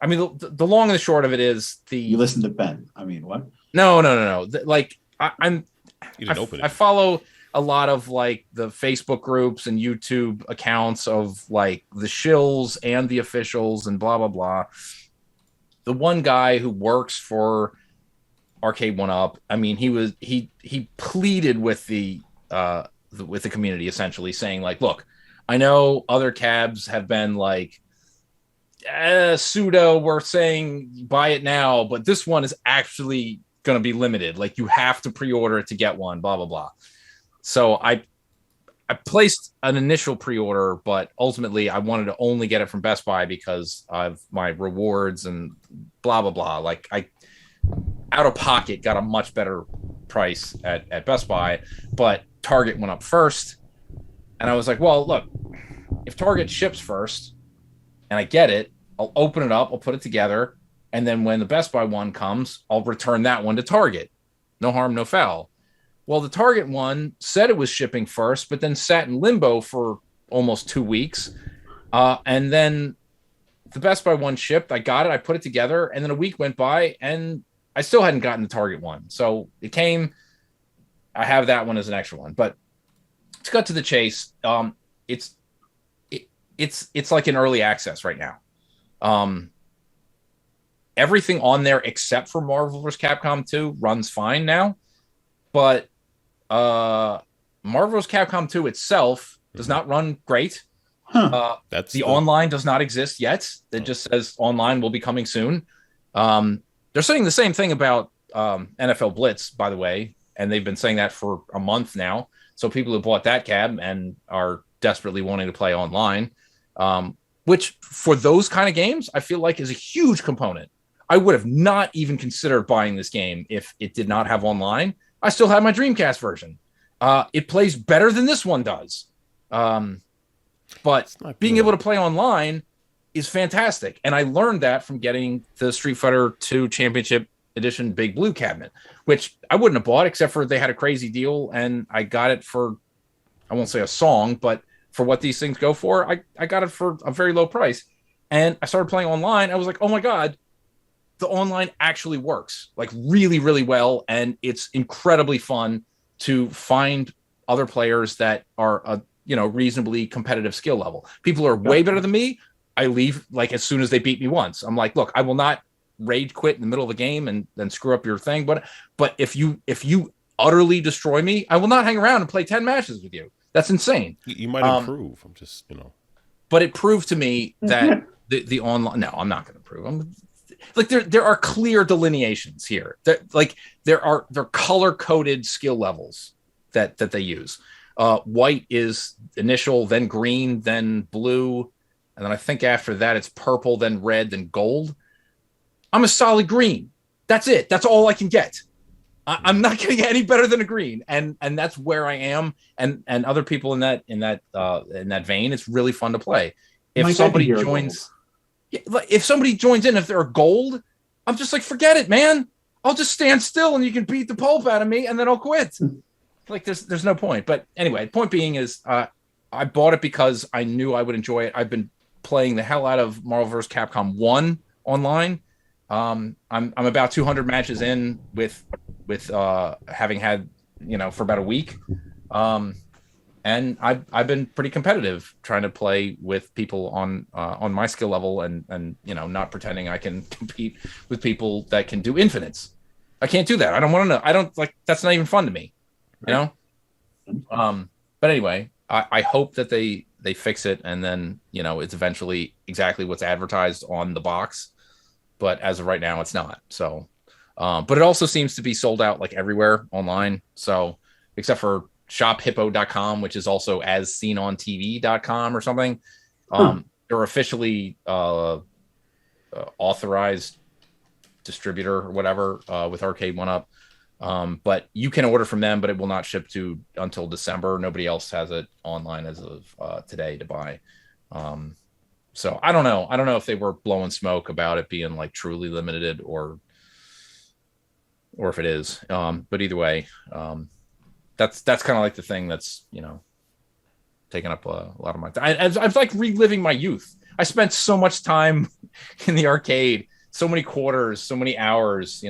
mean the long and the short of it is you listened to Ben. I mean, what? No. Like You didn't open it. I follow a lot of like the Facebook groups and YouTube accounts of like the shills and the officials and blah blah blah. The one guy who works for Arcade 1-Up, I mean, he pleaded with the community, essentially saying like, look, I know other cabs have been like pseudo, we're saying buy it now, but this one is actually going to be limited. Like, you have to pre-order it to get one, blah blah blah. So I placed an initial pre-order, but ultimately I wanted to only get it from Best Buy because of my rewards and blah blah blah. Like, I out of pocket got a much better price at Best Buy, but Target went up first, and I was like, well, look, if Target ships first and I get it, I'll open it up, I'll put it together, and then when the Best Buy one comes, I'll return that one to Target. No harm, no foul. Well, the Target one said it was shipping first, but then sat in limbo for almost 2 weeks. And then the Best Buy one shipped. I got it. I put it together. And then a week went by, and I still hadn't gotten the Target one. So it came. I have that one as an extra one. But to cut to the chase, it's like in early access right now. Everything on there except for Marvel vs. Capcom 2 runs fine now. But Marvel vs. Capcom 2 itself does not run great. That's the online does not exist yet. It just says online will be coming soon. They're saying the same thing about NFL Blitz, by the way, and they've been saying that for a month now. So people who bought that cab and are desperately wanting to play online, which for those kind of games, I feel like is a huge component. I would have not even considered buying this game if it did not have online. I still have my Dreamcast version. It plays better than this one does. But being able to play online is fantastic. And I learned that from getting the Street Fighter 2 Championship Edition Big Blue cabinet, which I wouldn't have bought except for they had a crazy deal. And I got it for, I won't say a song, but for what these things go for, I got it for a very low price. And I started playing online. I was like, oh my God, the online actually works like really, really well. And it's incredibly fun to find other players that are reasonably competitive skill level. People are way better than me. I leave like as soon as they beat me once. I'm like, look, I will not rage quit in the middle of a game and then screw up your thing. But if you utterly destroy me, I will not hang around and play 10 matches with you. That's insane. You might improve. I'm just, But it proved to me that the online. No, I'm not going to prove. Like there are clear delineations here. There are color coded skill levels that they use. White is initial, then green, then blue, and then I think after that it's purple, then red, then gold. I'm a solid green. That's it. That's all I can get. I'm not going to get any better than a green, and that's where I am. And other people in that vein, it's really fun to play. If somebody joins in, if they're a gold, I'm just like, forget it, man. I'll just stand still and you can beat the pulp out of me, and then I'll quit. Like there's no point. But anyway, point being is I bought it because I knew I would enjoy it. I've been playing the hell out of Marvel vs. Capcom 1 online. I'm about 200 matches in with having had for about a week, and I've been pretty competitive trying to play with people on my skill level and not pretending I can compete with people that can do infinites. I can't do that. I don't want to know. I don't like. That's not even fun to me. But anyway, I hope that they fix it, and then it's eventually exactly what's advertised on the box. But as of right now, it's not. So, but it also seems to be sold out like everywhere online. So, except for shophippo.com, which is also as seen on TV.com or something. They're officially authorized distributor or whatever with Arcade 1-Up. But you can order from them, but it will not ship until December. Nobody else has it online as of today to buy. So I don't know. I don't know if they were blowing smoke about it being like truly limited or if it is. But either way, that's kind of like the thing that's taking up a lot of my time. I was like reliving my youth. I spent so much time in the arcade, so many quarters, so many hours.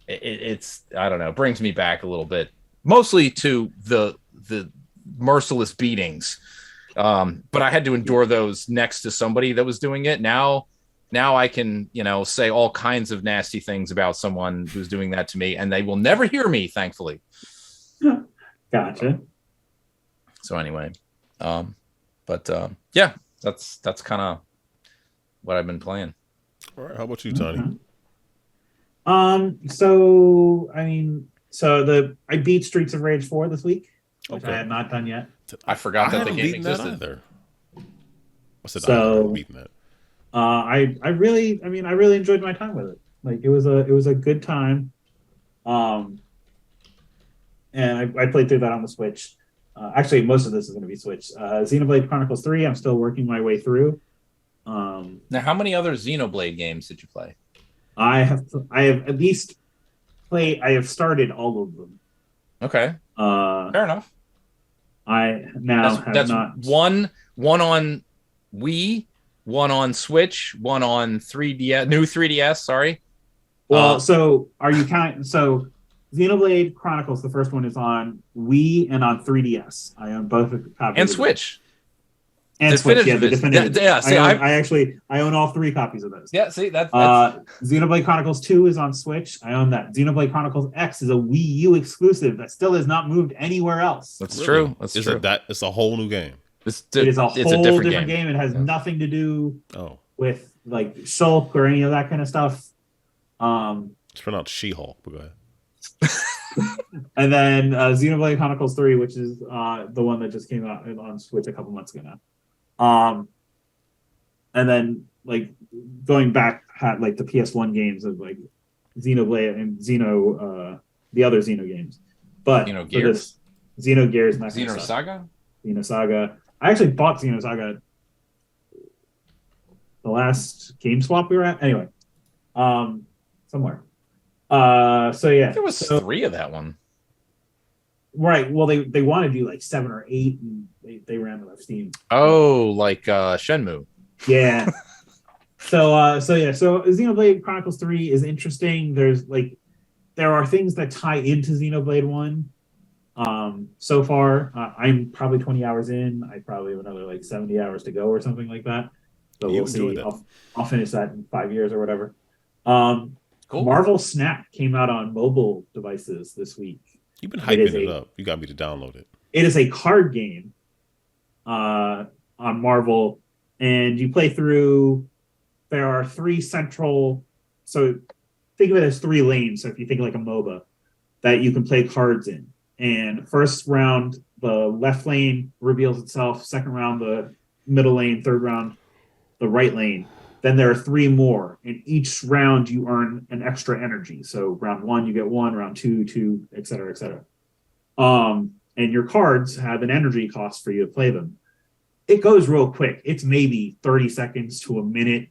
It's I don't know, brings me back a little bit, mostly to the merciless beatings. But I had to endure those next to somebody that was doing it. Now I can, say all kinds of nasty things about someone who's doing that to me, and they will never hear me, thankfully. Gotcha. So anyway, yeah, that's kind of what I've been playing. All right, how about you, Tony? I beat Streets of Rage 4 this week, which I had not done yet. I forgot that the game existed. Either. I said I haven't beaten that. I really enjoyed my time with it. Like it was a good time. And I played through that on the Switch. Actually, most of this is going to be Switch. Xenoblade Chronicles 3, I'm still working my way through. Now, how many other Xenoblade games did you play? I have at least played. I have started all of them. Okay. Fair enough. I now that's not one on Wii, one on Switch, one on 3DS, new 3DS. Sorry. Well, so are you counting? So Xenoblade Chronicles, the first one, is on Wii and on 3DS. I own both copies. And Switch. And Switch, yeah, the definitive. Yeah, see, I own all 3 copies of those. Yeah, see, that's Xenoblade Chronicles 2 is on Switch. I own that. Xenoblade Chronicles X is a Wii U exclusive that still has not moved anywhere else. That's true. That's true. It's a whole new game. It is a whole different game. It has nothing to do with like Shulk or any of that kind of stuff. It's pronounced She-Hulk, but go ahead. And then Xenoblade Chronicles 3, which is the one that just came out on Switch a couple months ago now. And then like going back had like the PS1 games of like Xenoblade and the other Xeno games. But Xenogears, and that Xenosaga. I actually bought Xenosaga the last game swap we were at. Anyway, somewhere. So yeah, there was 3 of that one. Right. Well, they want to do like 7 or 8, and they ran out of steam. Oh, like Shenmue. Yeah. So Xenoblade Chronicles 3 is interesting. There are things that tie into Xenoblade 1. So far, I'm probably 20 hours in. I probably have another like 70 hours to go or something like that. So we'll see. I'll finish that in 5 years or whatever. Cool. Marvel Snap came out on mobile devices this week. You've been hyping it up. You got me to download it. It is a card game on Marvel, and you play through. There are 3 central. So think of it as 3 lanes. So if you think like a MOBA, that you can play cards in. And first round, the left lane reveals itself. Second round, the middle lane. Third round, the right lane. Then there are 3 more. In each round, you earn an extra energy. So round 1, you get 1. Round 2, 2, et cetera, et cetera. And your cards have an energy cost for you to play them. It goes real quick. It's maybe 30 seconds to a minute.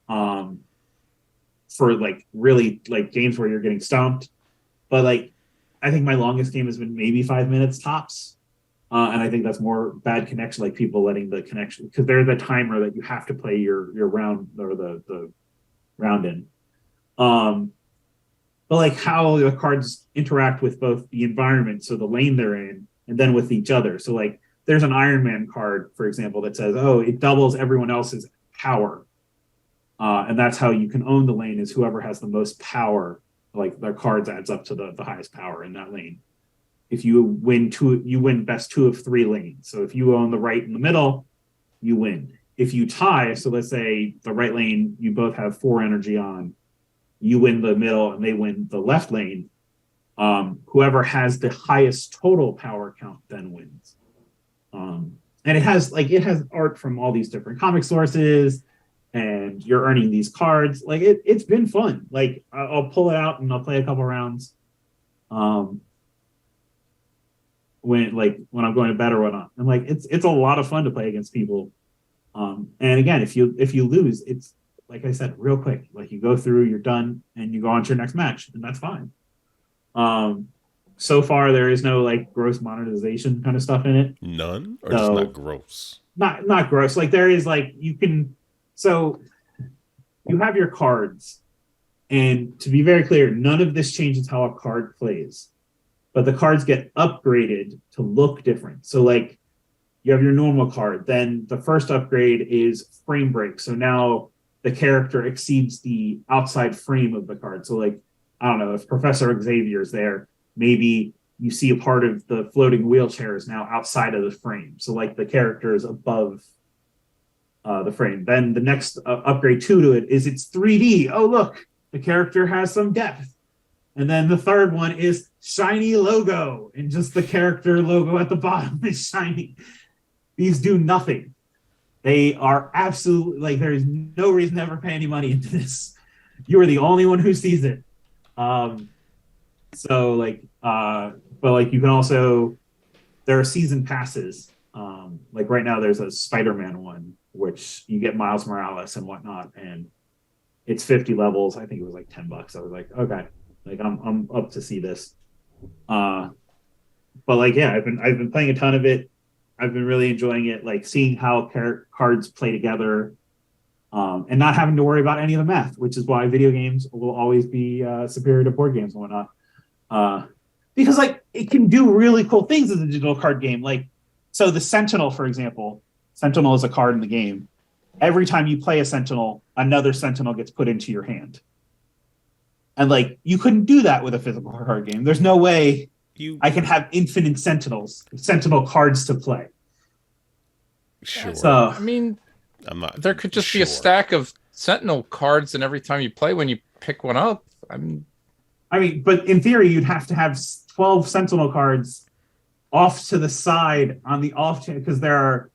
For like really like games where you're getting stomped. But like, I think my longest game has been maybe 5 minutes tops. And I think that's more bad connection, like people letting the connection, because there's a timer that you have to play your round or the round in. But like how the cards interact with both the environment, so the lane they're in, and then with each other. So like there's an Iron Man card, for example, that says, oh, it doubles everyone else's power. And that's how you can own the lane, is whoever has the most power, like their cards adds up to the highest power in that lane. If you win 2, you win best 2 of 3 lanes. So if you own the right and the middle, you win. If you tie, so let's say the right lane, you both have 4 energy on, you win the middle and they win the left lane. Whoever has the highest total power count then wins. And it has art from all these different comic sources, and you're earning these cards. Like it's been fun. Like I'll pull it out and I'll play a couple rounds. When I'm going to bed or whatnot. And like it's a lot of fun to play against people. And again, if you lose, it's like I said, real quick. Like you go through, you're done, and you go on to your next match, and that's fine. So far there is no like gross monetization kind of stuff in it. None? Or just not gross? Not gross. Like there is like so you have your cards, and to be very clear, none of this changes how a card plays. But the cards get upgraded to look different. So like you have your normal card, then the first upgrade is frame break. So now the character exceeds the outside frame of the card. So like, I don't know, if Professor Xavier's there, maybe you see a part of the floating wheelchair is now outside of the frame. So like the character is above the frame. Then the next upgrade 2 to it is it's 3D. Oh, look, the character has some depth. And then the third one is shiny logo, and just the character logo at the bottom is shiny. These do nothing. They are absolutely like, there is no reason to ever pay any money into this. You are the only one who sees it. So like, but like you can also, there are season passes. Like right now there's a Spider-Man one, which you get Miles Morales and whatnot, and it's 50 levels. I think it was like $10. I was like, okay. Like I'm up to see this, but like yeah, I've been playing a ton of it. I've been really enjoying it, like seeing how cards play together, and not having to worry about any of the math, which is why video games will always be superior to board games and whatnot. Because like it can do really cool things as a digital card game. Like so, the Sentinel, for example, Sentinel is a card in the game. Every time you play a Sentinel, another Sentinel gets put into your hand. And like you couldn't do that with a physical card game. There's no way I can have infinite Sentinel cards to play. Sure. So I mean, there could just be a stack of Sentinel cards, and every time you play, when you pick one up, I mean, but in theory, you'd have to have 12 Sentinel cards off to the side on the off chance, because there are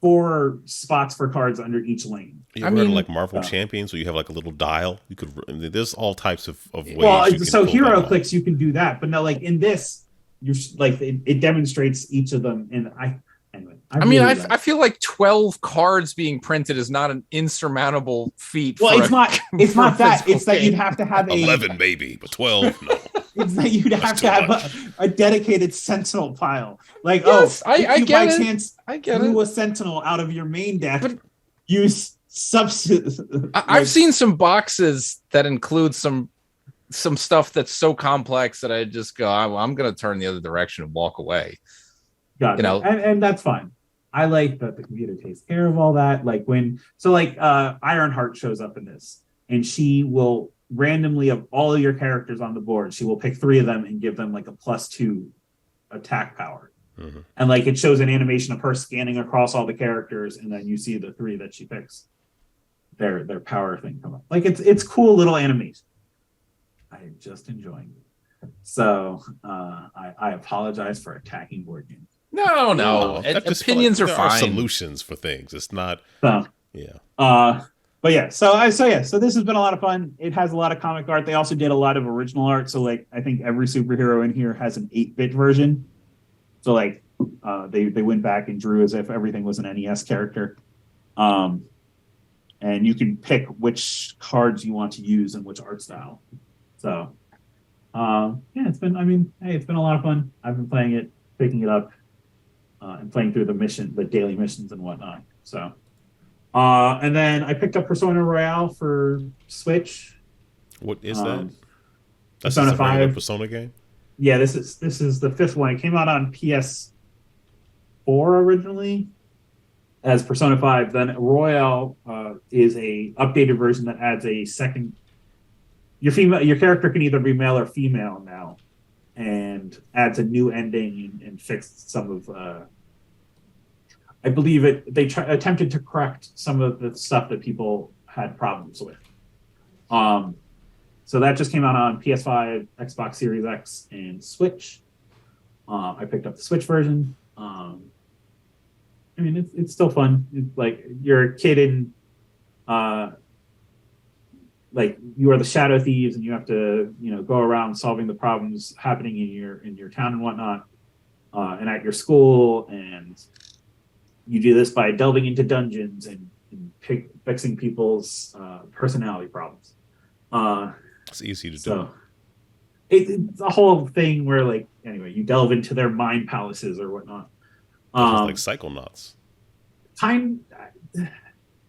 4 spots for cards under each lane. You ever heard of like Marvel Champions, where you have like a little dial? You could. There's all types of ways. Well, so Hero Clicks, you can do that, but no, like in this, you're like it demonstrates each of them. And I feel like 12 cards being printed is not an insurmountable feat. Well, it's not that. It's that you'd have to have 11 maybe, but 12 no. It's that you'd have to have a dedicated Sentinel pile. Like, yes, I get it. Chance I get drew it. a Sentinel out of your main deck, but use substitute. I've seen some boxes that include some some stuff that's so complex that I just go, I'm going to turn the other direction and walk away. Got it. And that's fine. I like that the computer takes care of all that. Ironheart shows up in this, and she will randomly, of all of your characters on the board, she will pick 3 of them and give them like a +2 attack power. Mm-hmm. And like it shows an animation of her scanning across all the characters, and then you see the 3 that she picks, their power thing come up. Like it's cool little animation. I'm just enjoying it. So I apologize for attacking board games. No. Opinions are fine. There are solutions for things. It's not. Yeah. But yeah. So this has been a lot of fun. It has a lot of comic art. They also did a lot of original art. So like I think every superhero in here has an 8-bit version. So like they went back and drew as if everything was an NES character. And you can pick which cards you want to use and which art style. So it's been a lot of fun. I've been playing it, picking it up, and playing through the daily missions and whatnot. So and then I picked up Persona Royale for Switch. What is that? That's Persona 5 Persona game? Yeah, this is the 5th one. It came out on PS4 originally as Persona 5. Then Royale is a updated version that adds a second. Your character can either be male or female now, and adds a new ending and fixed some of. I believe they attempted to correct some of the stuff that people had problems with. So that just came out on PS5, Xbox Series X, and Switch. I picked up the Switch version. It's still fun. It's like you're a kid in, like you are the Shadow Thieves, and you have to, go around solving the problems happening in your town and whatnot, and at your school. And you do this by delving into dungeons and fixing people's personality problems. It's easy to do. It's a whole thing where, you delve into their mind palaces or whatnot. Like Psychonauts.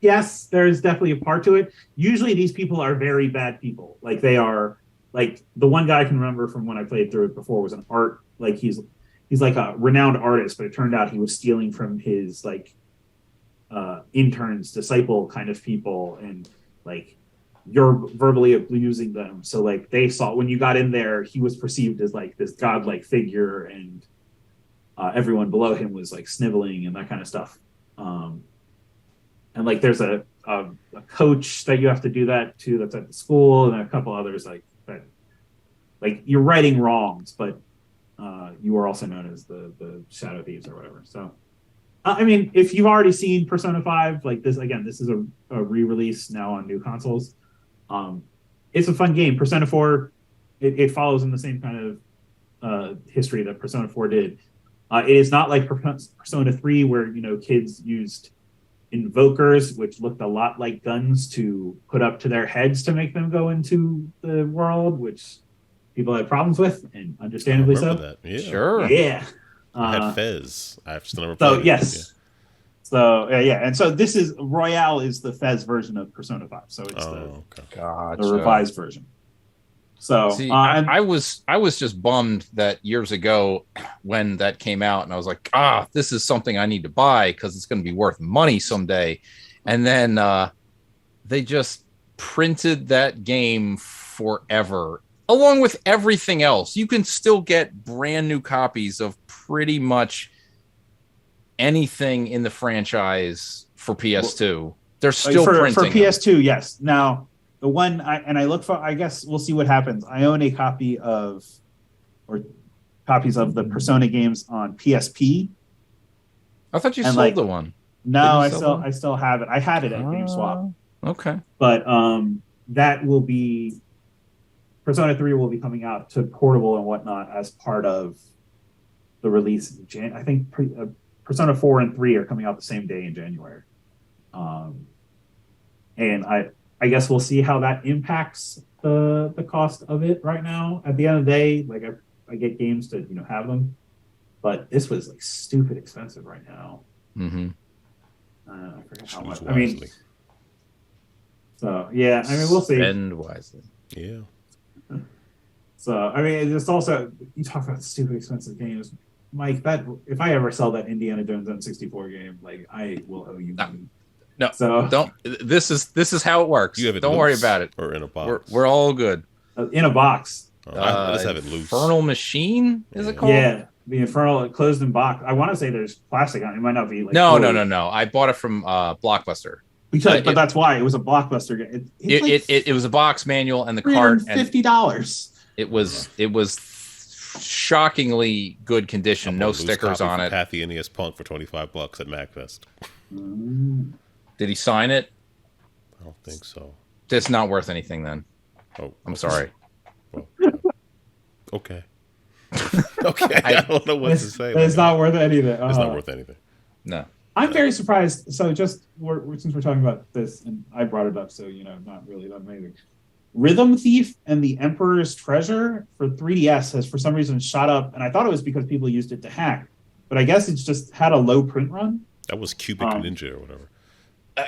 Yes, there's definitely a part to it. Usually these people are very bad people. Like they are, like the one guy I can remember from when I played through it before was an art, like he's like a renowned artist, but it turned out he was stealing from his interns, disciple kind of people, and you're verbally abusing them. So they saw when you got in there, he was perceived as this godlike figure, and everyone below him was sniveling and that kind of stuff. And there's a coach that you have to do that to that's at the school, and a couple others that. You're righting wrongs, but you are also known as the Shadow Thieves or whatever. So, if you've already seen Persona 5, this is a re-release now on new consoles. It's a fun game. Persona 4, it follows in the same kind of history that Persona 4 did. It is not like Persona 3, where kids used invokers, which looked a lot like guns, to put up to their heads to make them go into the world, which people had problems with, and understandably so. That. Yeah. Sure. Yeah. I had Fez. I've still never played it. Yes. Yeah. So and so this is Royale is the Fez version of Persona 5. So it's the revised version. So see, I was just bummed that years ago when that came out, and I was like, this is something I need to buy because it's going to be worth money someday. And then they just printed that game forever, along with everything else. You can still get brand new copies of pretty much anything in the franchise for PS2. They're still printing for PS2. Yes. Now, the one I look for, I guess we'll see what happens. I own a copies of the Persona games on PSP. I thought you sold the one. No, I still have it. I had it at GameSwap. Okay. But that will be Persona 3 will be coming out to portable and whatnot as part of the release. I think Persona 4 and 3 are coming out the same day in January. And I guess we'll see how that impacts the cost of it right now. At the end of the day, I get games to have them, but this was stupid expensive right now. Mm-hmm. I forget how much. So yeah, we'll see. Spend wisely. Yeah. So I mean, it's also you talk about stupid expensive games, Mike. That if I ever sell that Indiana Jones N64 game, like I will owe you money. No, so don't. This is how it works. You have it don't loose worry about it. or in a box. We're all good. In a box. I just have it loose. Infernal Machine is it called? Yeah, the Infernal closed in box. I want to say there's plastic on it. It might not be like no. I bought it from Blockbuster. But that's why it was a Blockbuster game. It was a box manual and the cart $50. It was shockingly good condition. No stickers on it. Pathy NES Punk for $25 at MagFest. Did he sign it? I don't think so. It's not worth anything then. Oh, I'm sorry. Well, okay. Okay. I don't know what to say. It's not worth anything. It's not worth anything. No. I'm very surprised. So just since we're talking about this, and I brought it up, so not really that amazing. Rhythm Thief and the Emperor's Treasure for 3DS has for some reason shot up, and I thought it was because people used it to hack, but I guess it's just had a low print run. That was Cubic Ninja or whatever.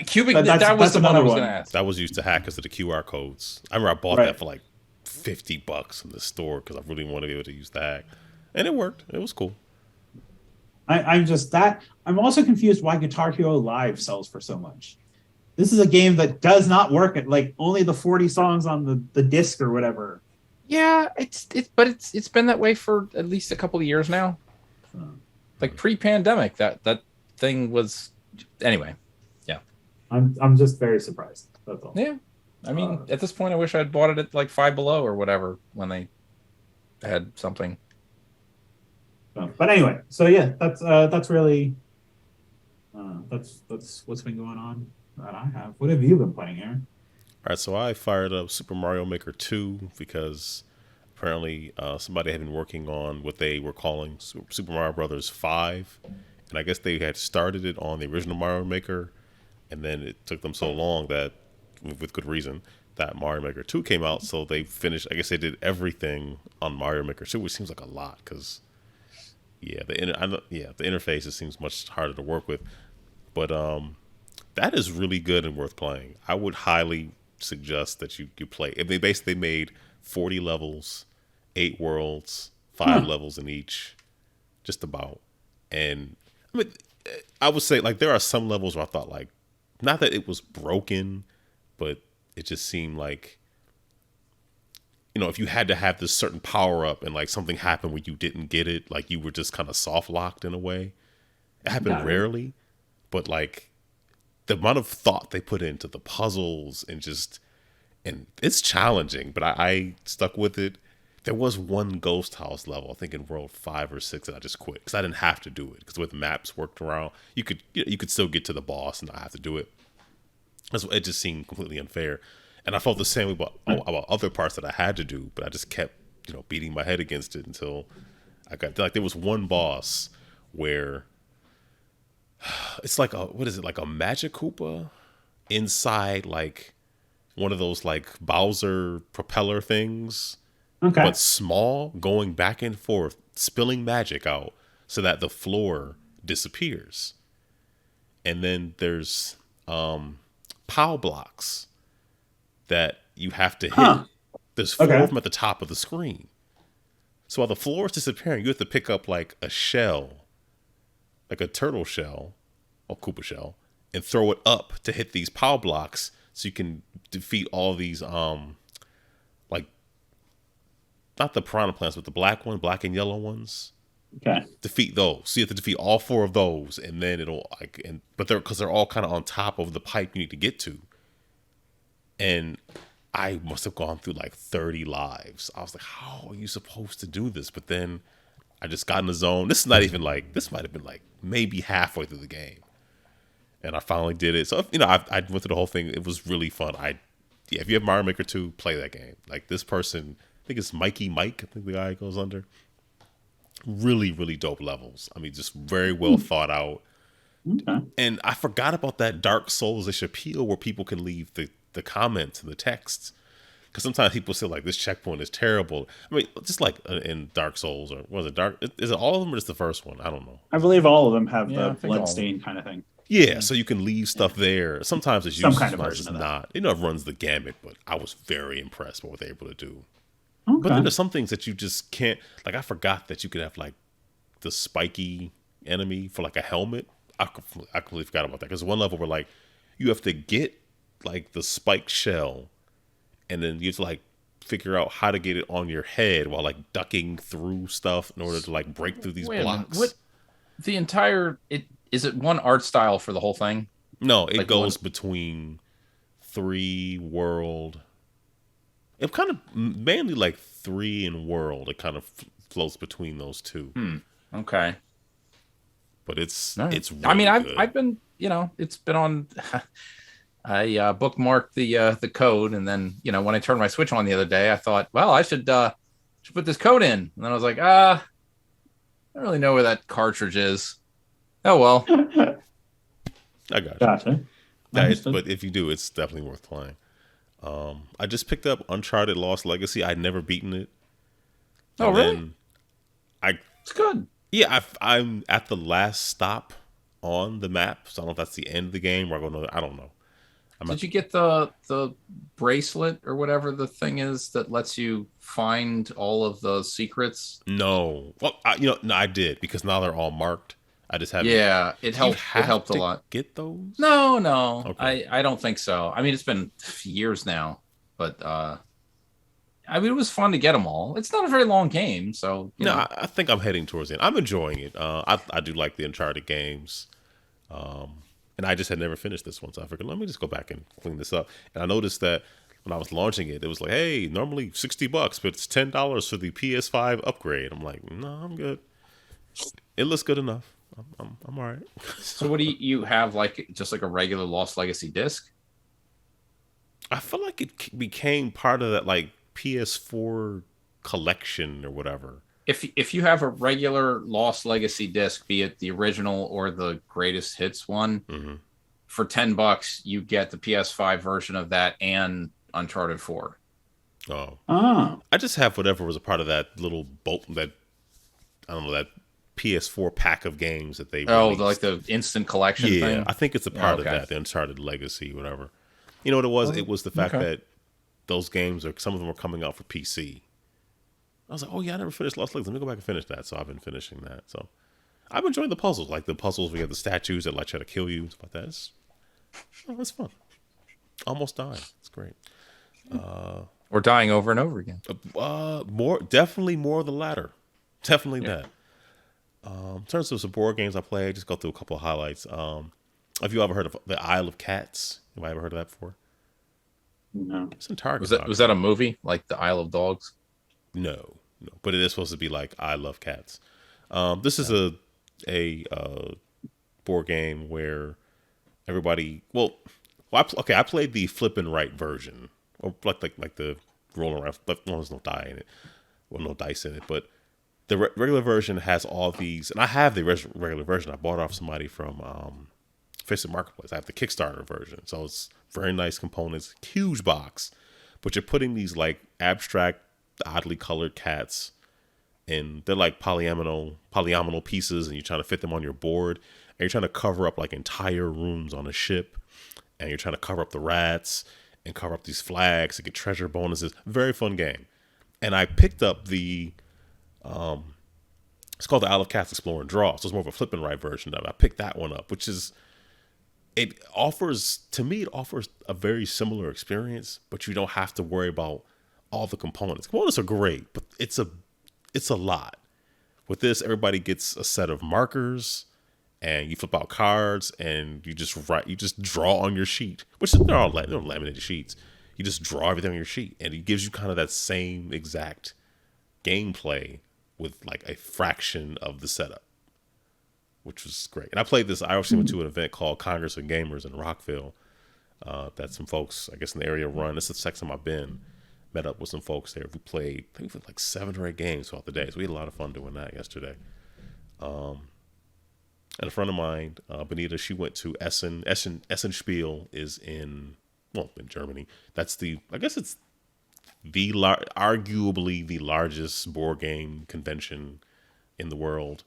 Cubic. That was the one I was going to ask. That was used to hack because of the QR codes. I remember I bought that for like $50 in the store because I really wanted to be able to use the hack, and it worked. It was cool. I'm also confused why Guitar Hero Live sells for so much. This is a game that does not work at like only the 40 songs on the disc or whatever. Yeah, it's been that way for at least a couple of years now. Like pre-pandemic, that thing was anyway. Yeah, I'm just very surprised. That's all. Yeah, I mean, at this point, I wish I'd bought it at like Five Below or whatever when they had something. But anyway, so yeah, that's really that's what's been going on that I have. What have you been playing, Aaron? All right, so I fired up Super Mario Maker 2 because apparently somebody had been working on what they were calling Super Mario Brothers 5, and I guess they had started it on the original Mario Maker, and then it took them so long that, with good reason, that Mario Maker 2 came out, so they finished. I guess they did everything on Mario Maker 2, which seems like a lot because. Yeah, the interface it seems much harder to work with, but that is really good and worth playing. I would highly suggest that you play. They basically made 40 levels, 8 worlds, 5 levels in each, just about. And I mean, I would say like there are some levels where I thought like, not that it was broken, but it just seemed like. If you had to have this certain power up and like something happened where you didn't get it, like you were just kind of soft locked in a way. It happened rarely, but like the amount of thought they put into the puzzles and it's challenging, but I stuck with it. There was one ghost house level, I think in World 5 or 6, that I just quit because I didn't have to do it because with maps worked around, you could still get to the boss and not have to do it. It just seemed completely unfair. And I felt the same about other parts that I had to do, but I just kept, beating my head against it until I got like there was one boss where it's like like a Magic Koopa inside like one of those like Bowser propeller things, but small, going back and forth, spilling magic out so that the floor disappears. And then there's POW blocks that you have to hit. There's 4 of them at the top of the screen. So while the floor is disappearing, you have to pick up like a shell, like a turtle shell or Koopa shell, and throw it up to hit these POW blocks so you can defeat all these like not the piranha plants, but the black and yellow ones. Okay. Defeat those. So you have to defeat all 4 of those, and then it'll but they're all kind of on top of the pipe you need to get to. And I must have gone through like 30 lives. I was like, how are you supposed to do this? But then I just got in the zone. This might have been like maybe halfway through the game. And I finally did it. So, I went through the whole thing. It was really fun. If you have Mario Maker 2, play that game. Like this person, I think it's Mikey Mike, I think the guy goes under. Really, really dope levels. I mean, just very well thought out. Okay. And I forgot about that Dark Souls-ish appeal where people can leave the comments and the texts, because sometimes people say like this checkpoint is terrible. I mean, just like in Dark Souls, or was it Dark? Is it all of them or just the first one? I don't know. I believe all of them have the bloodstain kind of thing. Yeah, so you can leave stuff there. Sometimes it's used, some kind of version of that. Not. It runs the gamut, but I was very impressed with what they were able to do. But then there's some things that you just can't. Like I forgot that you could have like the spiky enemy for like a helmet. I completely forgot about that because one level where like you have to get like the spiked shell, and then you have to like figure out how to get it on your head while like ducking through stuff in order to like break through these blocks. What the entire is it one art style for the whole thing? No, it like goes between 3 world. It kind of mainly like 3 and world. It kind of floats between those two. Okay. But it's really I mean, good. I've been, it's been on. I bookmarked the code, and then when I turned my Switch on the other day, I thought, well, I should put this code in, and then I was like, I don't really know where that cartridge is. Oh well. I got you. Gotcha. But if you do, it's definitely worth playing. I just picked up Uncharted Lost Legacy. I'd never beaten it. Oh, really? It's good. Yeah, I'm at the last stop on the map, so I don't know if that's the end of the game or I don't know. Did you get the bracelet or whatever the thing is that lets you find all of the secrets? No. Well, no, I did because now they're all marked. I just haven't. Yeah, it helped. It helped a lot. Get those? No. Okay. I don't think so. I mean, it's been years now, but I mean, it was fun to get them all. It's not a very long game, so I think I'm heading towards it. I'm enjoying it. I do like the Uncharted games, and I just had never finished this one, so I figured let me just go back and clean this up. And I noticed that when I was launching it, it was like, hey, normally $60, but it's $10 for the PS5 upgrade. I'm like, no, I'm good. It looks good enough. I'm all right. So what do you have, like just like a regular Lost Legacy disc? I feel like it became part of that like PS4 collection or whatever. If you have a regular Lost Legacy disc, be it the original or the greatest hits one, for $10 you get the PS5 version of that and Uncharted 4. Oh. I just have whatever was a part of that little that PS4 pack of games that they released. Like the instant collection thing? Yeah, I think it's a part of that, the Uncharted Legacy, whatever. You know what it was? It was the fact that those games, some of them were coming out for PC. I was like, oh yeah, I never finished Lost Legacy. Let me go back and finish that. So I've been finishing that. So I've enjoyed the puzzles, like the puzzles where you have the statues that like try to kill you, stuff like that. It's fun. Almost died. It's great. Or dying over and over again. Definitely more of the latter. Definitely that. In terms of some board games I play, just go through a couple of highlights. Have you ever heard of the Isle of Cats? Have I ever heard of that before? No. It's in Target. Was that a movie like the Isle of Dogs? No, but it is supposed to be like I Love Cats. This is a board game where everybody. I played the flip and right version, or like the roll around. But there's no die in it, no dice in it. But the regular version has all these, and I have the regular version. I bought it off somebody from Facebook Marketplace. I have the Kickstarter version, so it's very nice components, huge box. But you're putting these like abstract, oddly colored cats, and they're like polyomino pieces, and you're trying to fit them on your board, and you're trying to cover up like entire rooms on a ship, and you're trying to cover up the rats and cover up these flags to get treasure bonuses. Very fun game. And I picked up the it's called the Isle of Cats Explore and Draw, so it's more of a flip and right version of it. I picked that one up, which is it offers a very similar experience, but you don't have to worry about all the components. Components are great, but it's a lot. With this, everybody gets a set of markers, and you flip out cards, and you just draw on your sheet, which they're laminated sheets. You just draw everything on your sheet, and it gives you kind of that same exact gameplay with like a fraction of the setup, which was great. And I played this. I actually went to an event called Congress of Gamers in Rockville that some folks, I guess, in the area run. This is the second time I've been. Met up with some folks there. We played, I think we played like 7 or 8 games throughout the day. So we had a lot of fun doing that yesterday. And a friend of mine, Benita, she went to Essen. Essen Spiel is in Germany. That's I guess it's arguably the largest board game convention in the world.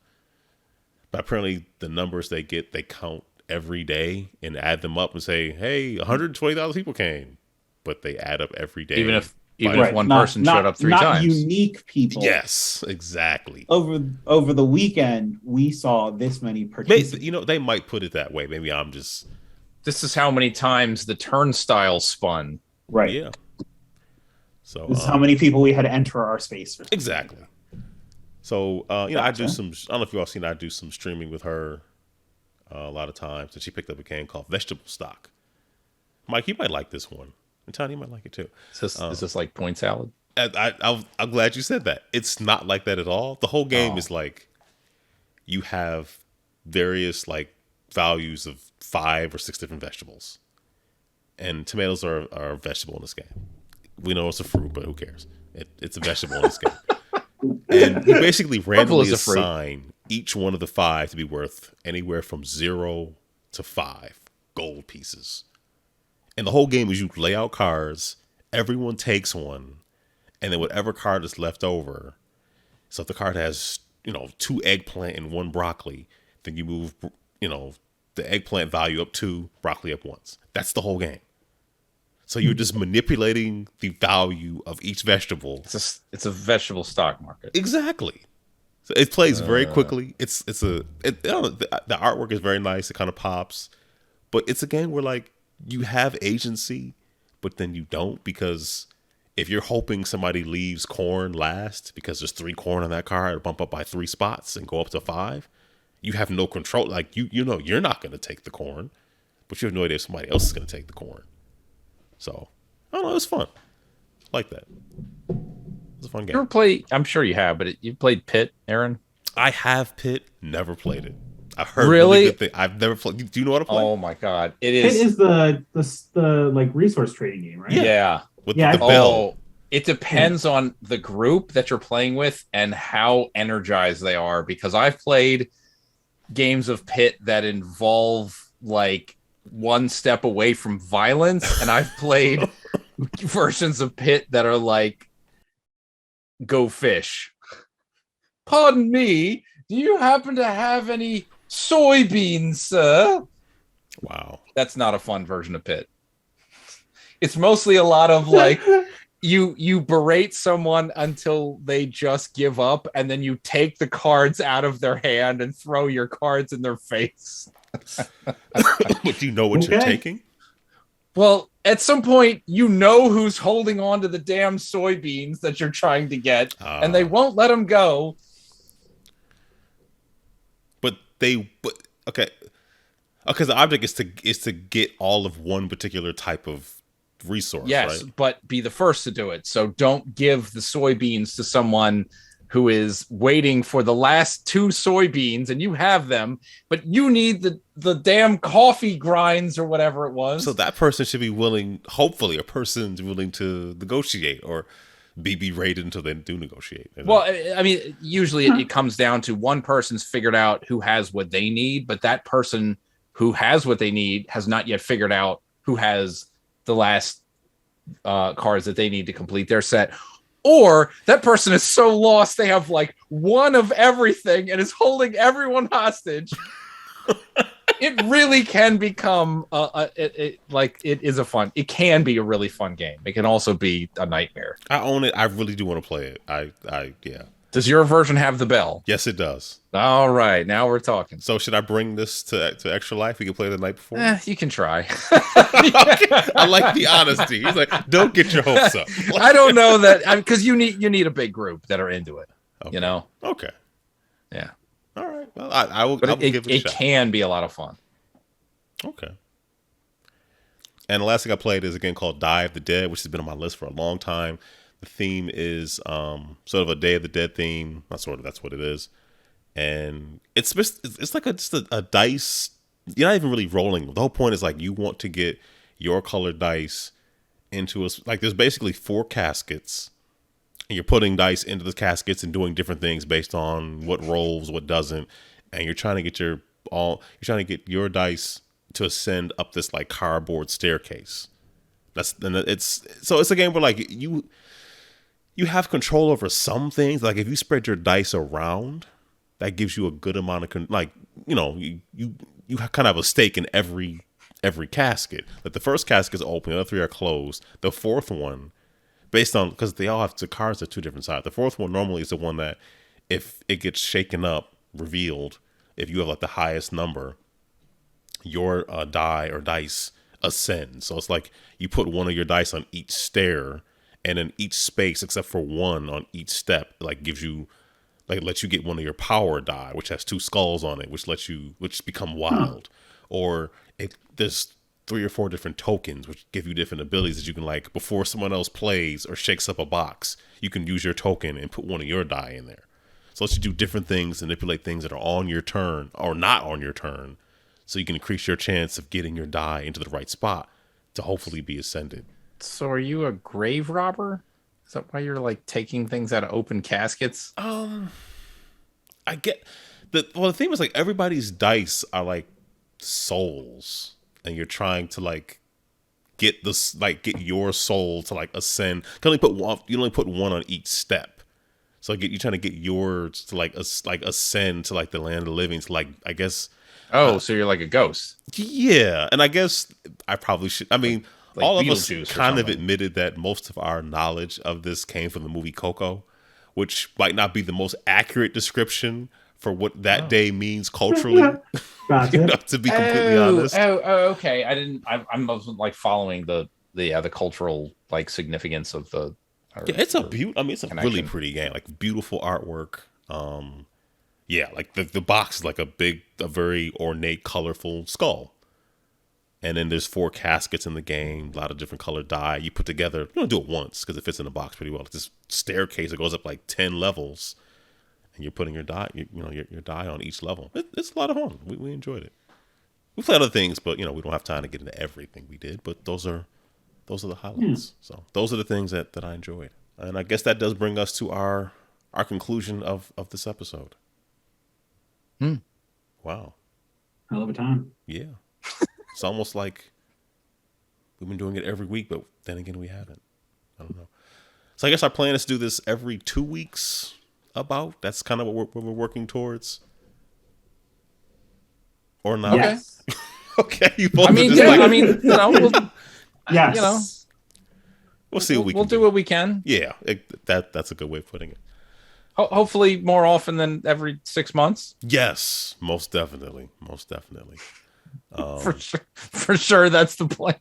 But apparently the numbers they count every day and add them up and say, hey, 120,000 people came. But they add up every day. Even if one person showed up 3 times. Not unique people. Yes, exactly. Over the weekend, we saw this many participants. They might put it that way. Maybe I'm just... This is how many times the turnstile spun. Right. Yeah. So this is how many people we had to enter our space. Exactly. So, gotcha. I don't know if you all seen, I do some streaming with her a lot of times. And she picked up a game called Vegetable Stock. Mike, you might like this one. And Tony, you might like it too. Is this like point salad? I'm glad you said that. It's not like that at all. The whole game is like you have various like values of 5 or 6 different vegetables. And tomatoes are a vegetable in this game. We know it's a fruit, but who cares? It's a vegetable in this game. And you basically randomly assign each one of the 5 to be worth anywhere from 0 to 5 gold pieces. And the whole game is you lay out cards, everyone takes one, and then whatever card is left over. So if the card has, 2 eggplant and 1 broccoli, then you move, the eggplant value up 2, broccoli up once. That's the whole game. So you're just manipulating the value of each vegetable. It's a vegetable stock market. Exactly. So it plays very quickly. The artwork is very nice. It kind of pops, but it's a game where like you have agency, but then you don't, because if you're hoping somebody leaves corn last because there's 3 corn on that card, bump up by 3 spots and go up to 5, you have no control. Like you're not going to take the corn, but you have no idea if somebody else is going to take the corn. So, I don't know, it was fun. I like that. It was a fun game. You ever play, I'm sure you have, but you played Pit, Aaron? I have Pit, never played it. I've heard really good things. I've never played. Do you know how to play? Oh my god. It is. Pit is the like resource trading game, right? Yeah. With the bell. It depends on the group that you're playing with and how energized they are, because I've played games of Pit that involve like one step away from violence, and I've played versions of Pit that are like go fish. Pardon me, do you happen to have any soybeans, sir? Wow. That's not a fun version of Pit. It's mostly a lot of like you berate someone until they just give up, and then you take the cards out of their hand and throw your cards in their face. But do you know what you're taking? Well, at some point, you know who's holding on to the damn soybeans that you're trying to get, and they won't let them go. Okay, because the object is to get all of one particular type of resource. Yes, right? But be the first to do it. So don't give the soybeans to someone who is waiting for the last 2 soybeans, and you have them, but you need the damn coffee grinds or whatever it was. So that person should be willing, hopefully a person's willing to negotiate or be berated until they do negotiate. Well, I mean, usually it comes down to one person's figured out who has what they need, but that person who has what they need has not yet figured out who has the last cards that they need to complete their set. Or that person is so lost they have like one of everything and is holding everyone hostage. It really can become it can be a really fun game. It can also be a nightmare. I own it. I really do want to play it. Yeah. Does your version have the bell? Yes, it does. All right, now we're talking. So should I bring this to Extra Life? We can play the night before. You can try. I like the honesty. He's like, don't get your hopes up. I don't know that, because you need a big group that are into it. Okay. You know. Okay. Yeah. All right. Well, I will. But give it a shot. It can be a lot of fun. Okay. And the last thing I played is a game called Die of the Dead, which has been on my list for a long time. The theme is sort of a Day of the Dead theme. Not sort of, that's what it is. And it's like just a dice. You're not even really rolling. The whole point is like you want to get your colored dice into like there's basically 4 caskets. And you're putting dice into the caskets and doing different things based on what rolls, what doesn't. And you're trying to get your dice to ascend up this like cardboard staircase. It's a game where like you have control over some things. Like if you spread your dice around, that gives you a good amount of you kind of have a stake in every casket. Like the first casket is open, the other 3 are closed. The 4th one, based on, because they all have the cards are two different sides. The fourth one normally is the one that if it gets shaken up, revealed, if you have like the highest number, your die or dice ascend. So it's like you put one of your dice on each stair, and in each space except for one on each step, like gives you, like lets you get one of your power die, which has two skulls on it, which become wild. Or there's 3 or 4 different tokens which give you different abilities that you can, like, before someone else plays or shakes up a box, you can use your token and put one of your die in there. So let's you do different things, manipulate things that are on your turn or not on your turn, so you can increase your chance of getting your die into the right spot to hopefully be ascended. So are you a grave robber? Is that why you're like taking things out of open caskets? I get the thing was, like, everybody's dice are like souls, and you're trying to like get this, like, get your soul to like ascend. You only put one on each step. So you're trying to get yours to like ascend to like the land of the living. To, like, I guess. So you're like a ghost. Yeah, and I guess I probably should. I mean, like all of us kind of admitted that most of our knowledge of this came from the movie Coco, which might not be the most accurate description for what that day means culturally. Gotcha. To be completely honest. Okay. I wasn't like following the cultural like significance of the. It's a it's a really pretty game. Like, beautiful artwork. Yeah, like the box is like a very ornate, colorful skull. And then there's 4 caskets in the game, a lot of different colored die. You put together, you don't do it once because it fits in the box pretty well. Like this staircase that goes up like 10 levels, and you're putting your die, your die on each level. It's a lot of fun. We enjoyed it. We played other things, but we don't have time to get into everything we did. But those are the highlights. So those are the things that I enjoyed. And I guess that does bring us to our conclusion of this episode. Wow. Hell of a time. Yeah. It's almost like we've been doing it every week, but then again, we haven't. I don't know. So I guess our plan is to do this every 2 weeks. That's kind of what we're working towards. Or not? Yes. Okay. You both yes. We'll see what we can We'll do what we can. Yeah, that's a good way of putting it. Hopefully more often than every 6 months. Yes, most definitely. For sure, that's the plan.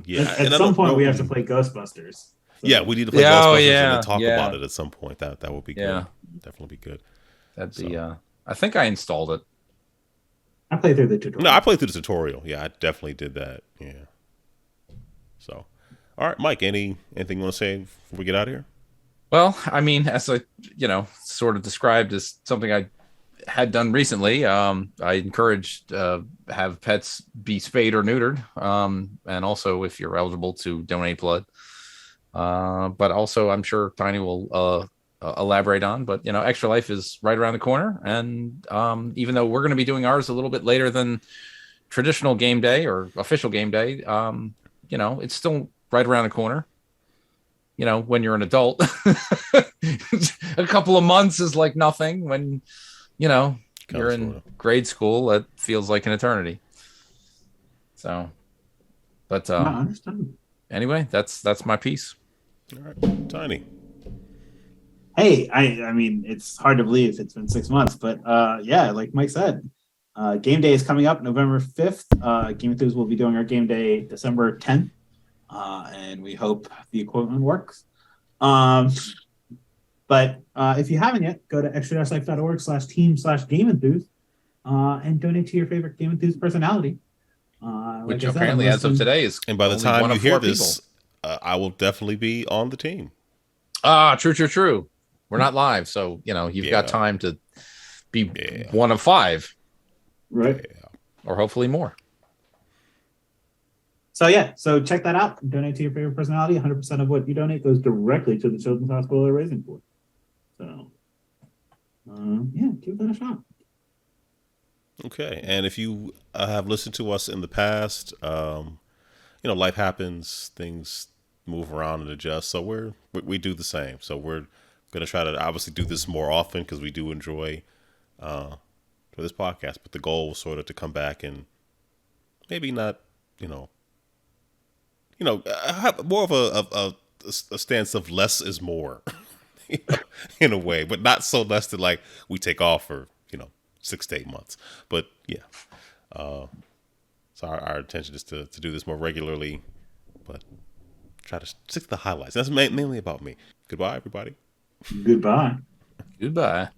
Yeah, at some point we have to play Ghostbusters. So. Yeah, we need to play Ghostbusters and then talk about it at some point. That would be good. Yeah. Definitely be good. That'd be. I think I installed it. I played through the tutorial. No, I played through the tutorial. Yeah, I definitely did that. Yeah. So, all right, Mike. Anything you want to say before we get out of here? Well, I mean, as I sort of described as something I had done recently, I encouraged have pets be spayed or neutered, and also if you're eligible to donate blood. But also, I'm sure Tiny will elaborate on. But Extra Life is right around the corner, and even though we're going to be doing ours a little bit later than traditional game day or official game day, it's still right around the corner. When you're an adult, a couple of months is like nothing. When you're in grade school, that feels like an eternity. So, but anyway, that's my piece. All right, Tiny. Hey, I mean, it's hard to believe it's been 6 months, but yeah, like Mike said, game day is coming up November 5th. GameEnthus will be doing our game day December 10th. And we hope the equipment works. But if you haven't yet, go to extra-life.org/team/GameEnthus and donate to your favorite GameEnthus personality. Which apparently, as of today, is and by the time you hear this, I will definitely be on the team. True. We're not live, so you've got time to be one of 5, right? Or hopefully more. So check that out. Donate to your favorite personality. 100% of what you donate goes directly to the Children's Hospital they're raising for. So, give that a shot. Okay, and if you have listened to us in the past, life happens, things move around and adjust. So we do the same. So we're gonna try to obviously do this more often because we do enjoy for this podcast. But the goal was sort of to come back and maybe not, have more of a stance of less is more, in a way, but not so less that like we take off for 6 to 8 months. But yeah, so our intention is to do this more regularly, but try to stick to the highlights. That's mainly about me. Goodbye, everybody. Goodbye. Goodbye.